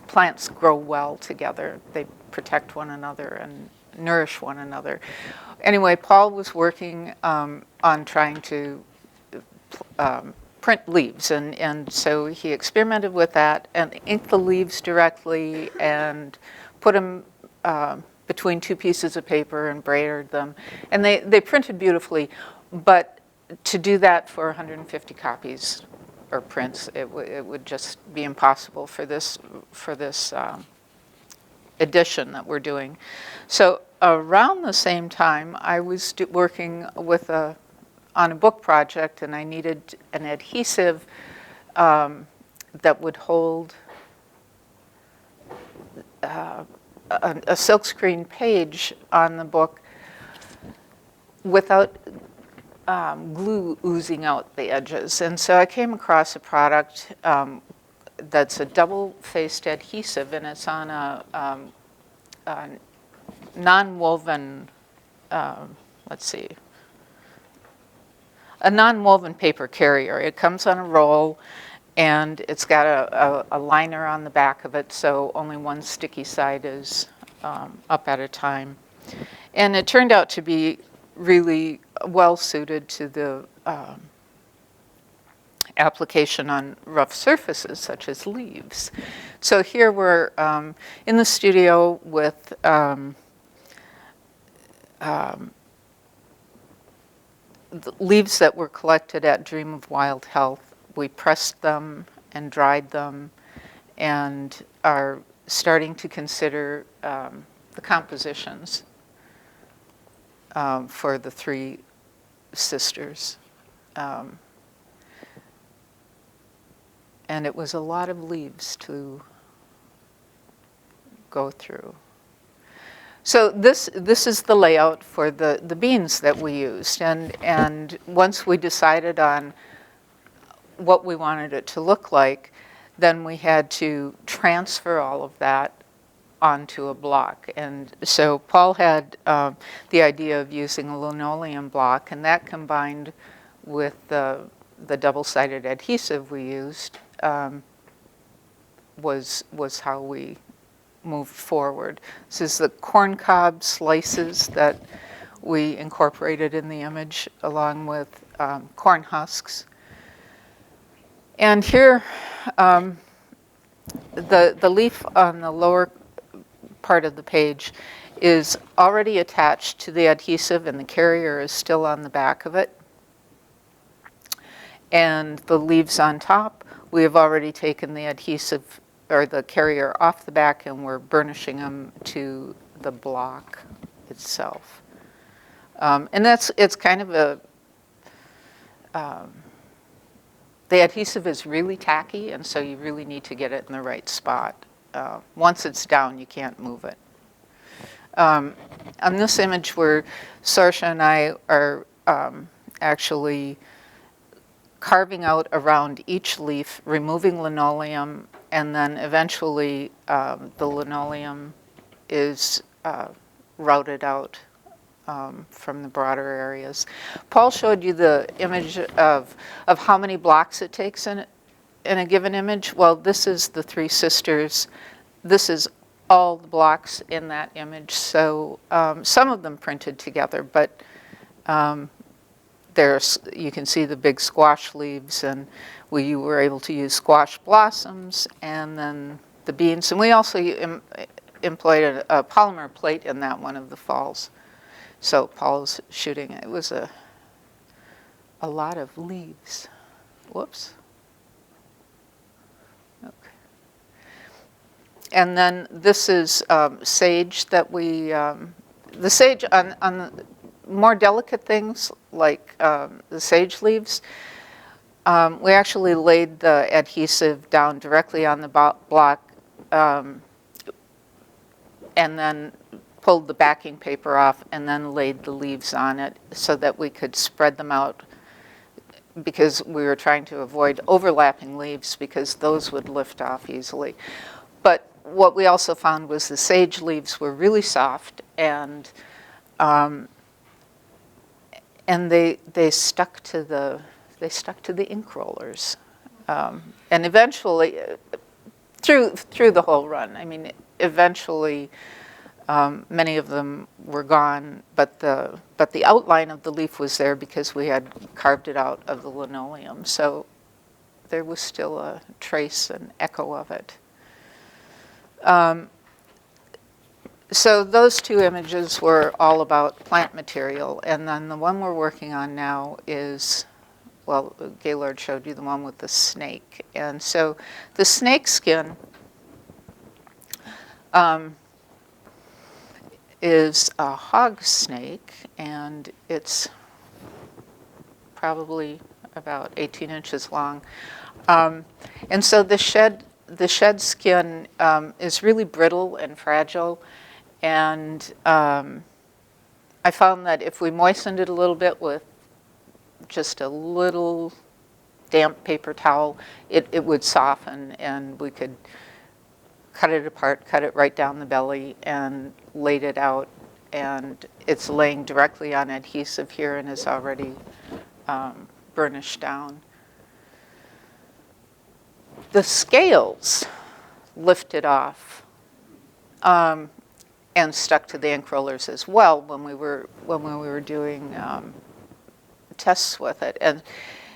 plants grow well together. They protect one another and nourish one another. Anyway, Paul was working on trying to print leaves, and so he experimented with that and inked the leaves directly and put them between two pieces of paper and braided them, and they printed beautifully. But to do that for 150 copies or prints, it would just be impossible for this edition that we're doing. So around the same time, I was working with on a book project, and I needed an adhesive that would hold a silkscreen page on the book without glue oozing out the edges. And so I came across a product that's a double-faced adhesive, and it's on a non-woven, a non-woven paper carrier. It comes on a roll, and it's got a liner on the back of it, so only one sticky side is up at a time. And it turned out to be really well suited to the application on rough surfaces such as leaves. So here we're in the studio with the leaves that were collected at Dream of Wild Health. We pressed them and dried them and are starting to consider the compositions for the three sisters. And it was a lot of leaves to go through. So this is the layout for the beans that we used. And once we decided on what we wanted it to look like, then we had to transfer all of that onto a block. And so Paul had the idea of using a linoleum block, and that combined with the double-sided adhesive we used was how we moved forward. This is the corn cob slices that we incorporated in the image along with corn husks. And here, the leaf on the lower part of the page is already attached to the adhesive, and the carrier is still on the back of it. And the leaves on top, we have already taken the adhesive or the carrier off the back, and we're burnishing them to the block itself. And it's kind of a, the adhesive is really tacky, and so you really need to get it in the right spot. Once it's down, you can't move it. On this image where Saoirse and I are actually carving out around each leaf, removing linoleum, and then eventually the linoleum is routed out from the broader areas. Paul showed you the image of how many blocks it takes in a given image. Well, this is the three sisters. This is all the blocks in that image. So some of them printed together, but you can see the big squash leaves, and we were able to use squash blossoms and then the beans. And we also employed a polymer plate in that one of the falls. So Paul's shooting. It was a lot of leaves. Whoops. Okay. And then this is sage that we, the sage on the more delicate things like the sage leaves, we actually laid the adhesive down directly on the block and then pulled the backing paper off and then laid the leaves on it so that we could spread them out, because we were trying to avoid overlapping leaves because those would lift off easily. But what we also found was the sage leaves were really soft, and they stuck to the ink rollers, and eventually through the whole run. I mean, eventually many of them were gone, but the outline of the leaf was there because we had carved it out of the linoleum. So there was still a trace and echo of it. So those two images were all about plant material, and then the one we're working on now is, well, Gaylord showed you the one with the snake. And so the snake skin is a hog snake, and it's probably about 18 inches long. And so the shed skin is really brittle and fragile, and I found that if we moistened it a little bit with just a little damp paper towel, it would soften, and we could cut it apart, cut it right down the belly, and laid it out. And it's laying directly on adhesive here and is already burnished down. The scales lifted off and stuck to the ink rollers as well when we were doing tests with it.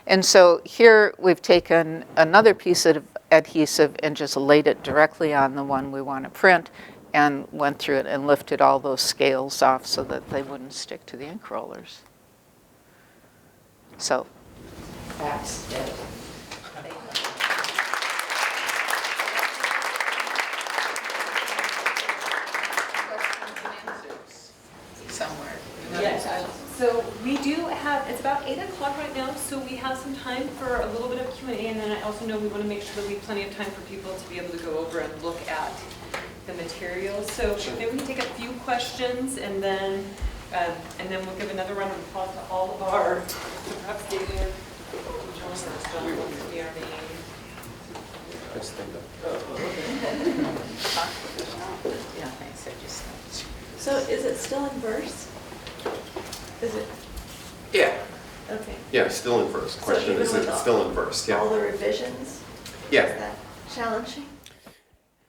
And so here we've taken another piece of adhesive and just laid it directly on the one we want to print, and went through it and lifted all those scales off so that they wouldn't stick to the ink rollers. So that's it. So we do have, it's about 8 o'clock right now, so we have some time for a little bit of Q&A, and then I also know we want to make sure that we have plenty of time for people to be able to go over and look at the materials. So maybe we can take a few questions, and then we'll give another round of applause to all of our, perhaps Gaylord, John will be our main. Yeah, thanks, I just. So is it still in verse? Is it, Yeah. okay. Yeah, still in verse. Question even is with it all- still in verse? All Yeah. the revisions? Yeah. Is that challenging?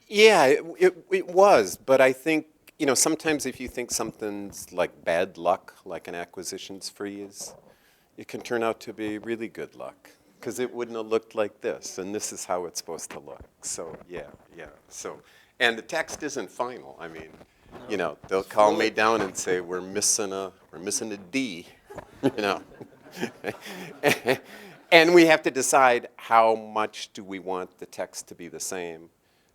Yeah, it was, but I think, sometimes if you think something's like bad luck, like an acquisitions freeze, it can turn out to be really good luck, because it wouldn't have looked like this, and this is how it's supposed to look. So, yeah. So, and the text isn't final. I mean, they'll call me down and say, we're missing a D, And we have to decide how much do we want the text to be the same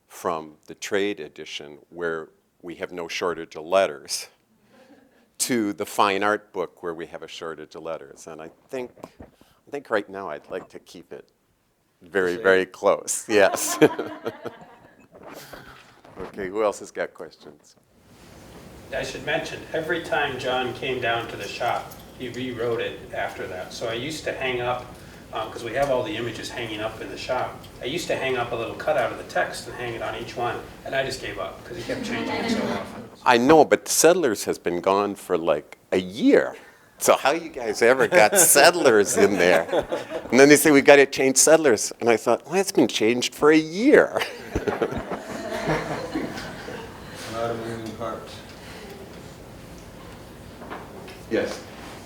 from the trade edition, where we have no shortage of letters, to the fine art book where we have a shortage of letters. And I think right now I'd like to keep it very, very close. Yes. Okay, who else has got questions? I should mention, every time John came down to the shop, he rewrote it after that. So I used to hang up, because we have all the images hanging up in the shop, I used to hang up a little cutout of the text and hang it on each one, and I just gave up, because he kept changing it so often. I know, but Settlers has been gone for like a year. So how you guys ever got Settlers in there? And then they say, we got to change Settlers. And I thought, well, it's been changed for a year. A lot of moving parts. Yes.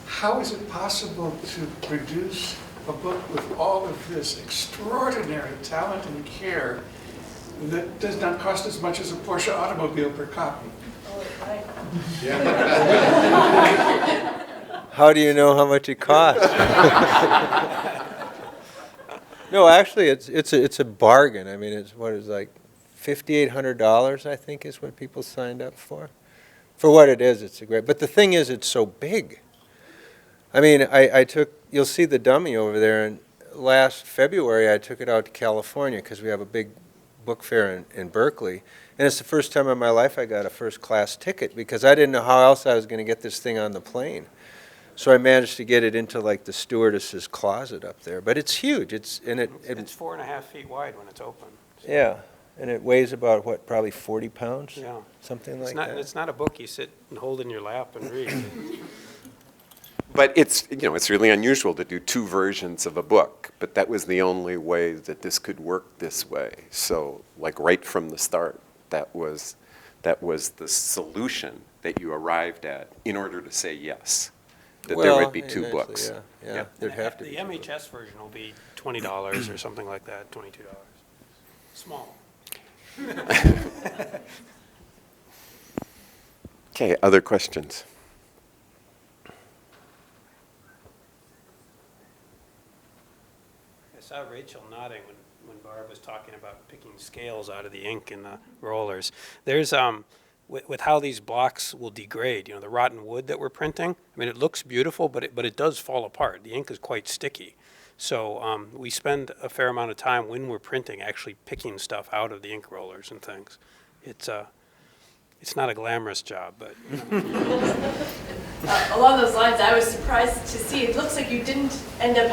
How is it possible to produce a book with all of this extraordinary talent and care that does not cost as much as a Porsche automobile per copy? How do you know how much it costs? No, actually, it's a bargain. I mean, it's like $5,800, I think, is what people signed up for. For what it is, it's a great. But the thing is, it's so big. I mean, you'll see the dummy over there, and last February I took it out to California because we have a big book fair in Berkeley. And it's the first time in my life I got a first-class ticket because I didn't know how else I was going to get this thing on the plane. So I managed to get it into like the stewardess's closet up there. But it's huge. It's 4.5 feet wide when it's open. So. Yeah, and it weighs about, what, probably 40 pounds? Yeah. Something It's like not, that. It's not a book you sit and hold in your lap and read. But it's really unusual to do two versions of a book, but that was the only way that this could work this way. So, like right from the start, that was the solution that you arrived at in order to say yes, that there would be two eventually, books. Yeah, there'd have to The be. MHS version will be $20 or something like that, $22. Small. Okay, other questions? I saw Rachel nodding when Barb was talking about picking scales out of the ink in the rollers. There's, with how these blocks will degrade, the rotten wood that we're printing, I mean, it looks beautiful, but it does fall apart. The ink is quite sticky. So we spend a fair amount of time when we're printing actually picking stuff out of the ink rollers and things. It's not a glamorous job, but. Along those lines, I was surprised to see, it looks like you didn't end up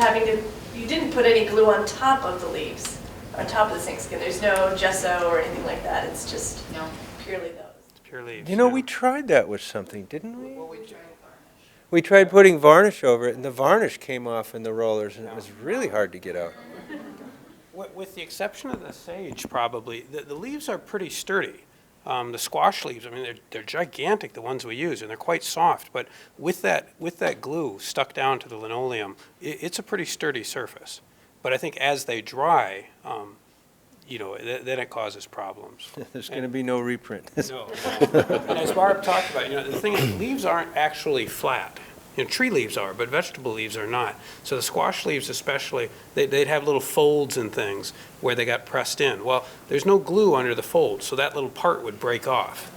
you didn't put any glue on top of the leaves, on top of the zinc skin. There's no gesso or anything like that. It's just purely those. It's pure leaves. We tried that with something, didn't we? We tried putting varnish over it, and the varnish came off in the rollers, and it was really hard to get out. With the exception of the sage, probably, the leaves are pretty sturdy. The squash leaves, I mean, they're gigantic, the ones we use, and they're quite soft. But with that glue stuck down to the linoleum, it's a pretty sturdy surface. But I think as they dry, then it causes problems. There's going to be no reprint. No. And as Barb talked about, the thing is, leaves aren't actually flat. Tree leaves are, but vegetable leaves are not. So the squash leaves especially, they'd have little folds and things where they got pressed in. Well, there's no glue under the folds, so that little part would break off.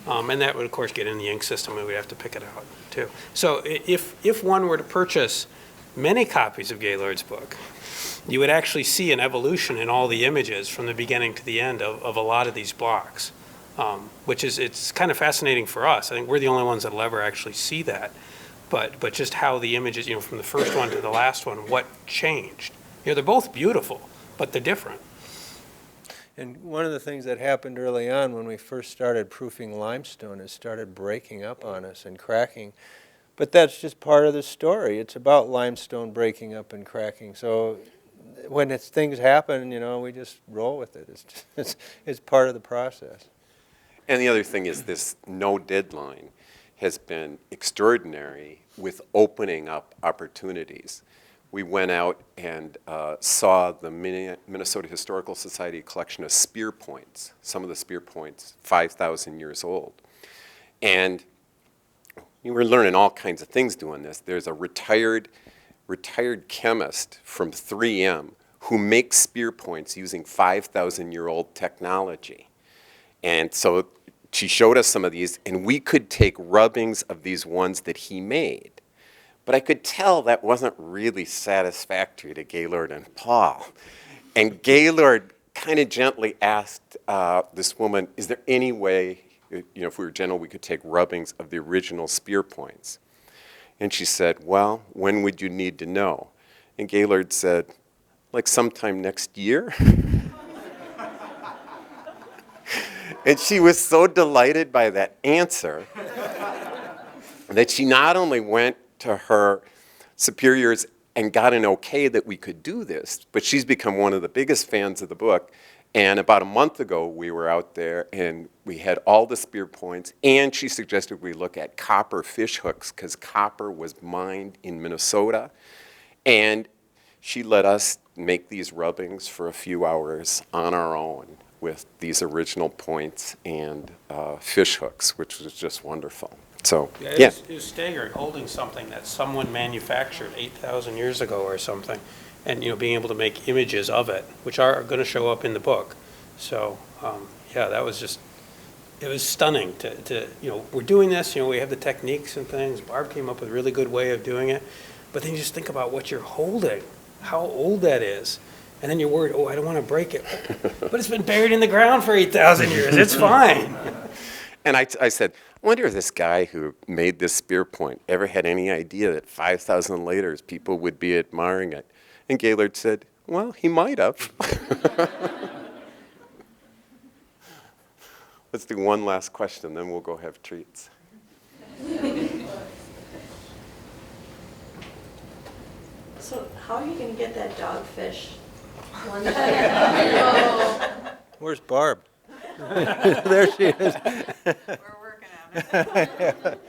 And that would, of course, get in the ink system, and we'd have to pick it out, too. So if one were to purchase many copies of Gaylord's book, you would actually see an evolution in all the images from the beginning to the end of a lot of these blocks, which is, it's kind of fascinating for us. I think we're the only ones that'll ever actually see that. But just how the images, you know, from the first one to the last one, what changed. You know, they're both beautiful, but they're different. And one of the things that happened early on when we first started proofing limestone, it started breaking up on us and cracking. But that's just part of the story. It's about limestone breaking up and cracking. So when things happen, you know, we just roll with it. It's part of the process. And the other thing is this no deadline has been extraordinary with opening up opportunities. We went out and saw the Minnesota Historical Society collection of spear points, some of the spear points 5,000 years old. And we were learning all kinds of things doing this. There's a retired chemist from 3M who makes spear points using 5,000-year-old technology. And so she showed us some of these, and we could take rubbings of these ones that he made. But I could tell that wasn't really satisfactory to Gaylord and Paul. And Gaylord kind of gently asked this woman, is there any way, you know, if we were gentle, we could take rubbings of the original spear points? And she said, well, when would you need to know? And Gaylord said, like sometime next year? And she was so delighted by that answer that she not only went to her superiors and got an okay that we could do this, but she's become one of the biggest fans of the book. And about a month ago, we were out there and we had all the spear points, and she suggested we look at copper fish hooks because copper was mined in Minnesota. And she let us make these rubbings for a few hours on our own with these original points and fish hooks, which was just wonderful. So, yeah. It was staggering, holding something that someone manufactured 8,000 years ago or something, and, you know, being able to make images of it, which are going to show up in the book. So, yeah, that was just, it was stunning to, you know, we're doing this, you know, we have the techniques and things. Barb came up with a really good way of doing it. But then you just think about what you're holding, how old that is. And then you're worried, oh, I don't want to break it. But it's been buried in the ground for 8,000 years. It's fine. And I said, I wonder if this guy who made this spear point ever had any idea that 5,000 later people would be admiring it. And Gaylord said, well, he might have. Let's do one last question, then we'll go have treats. So how are you going to get that dogfish? Where's Barb? There she is. We're working on it.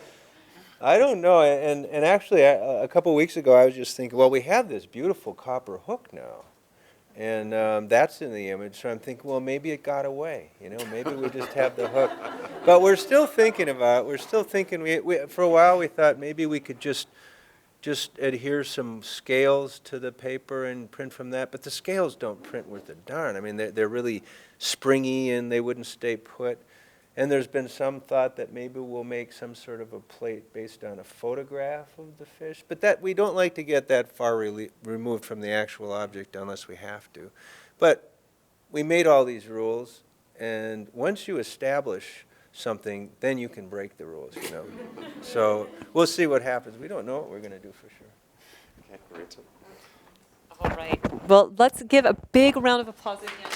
I don't know, and actually, a couple weeks ago, I was just thinking, well, we have this beautiful copper hook now, and that's in the image, so I'm thinking, well, maybe it got away, you know, maybe we just have the hook. But we're still thinking about it. We're still thinking, for a while, we thought maybe we could just adhere some scales to the paper and print from that, but the scales don't print worth a darn. I mean, they're really springy and they wouldn't stay put. And there's been some thought that maybe we'll make some sort of a plate based on a photograph of the fish, but that we don't like to get that far removed from the actual object unless we have to. But we made all these rules, and once you establish something, then you can break the rules, you know. So we'll see what happens. We don't know what we're going to do for sure. Okay, Rachel. All right. Well, let's give a big round of applause again.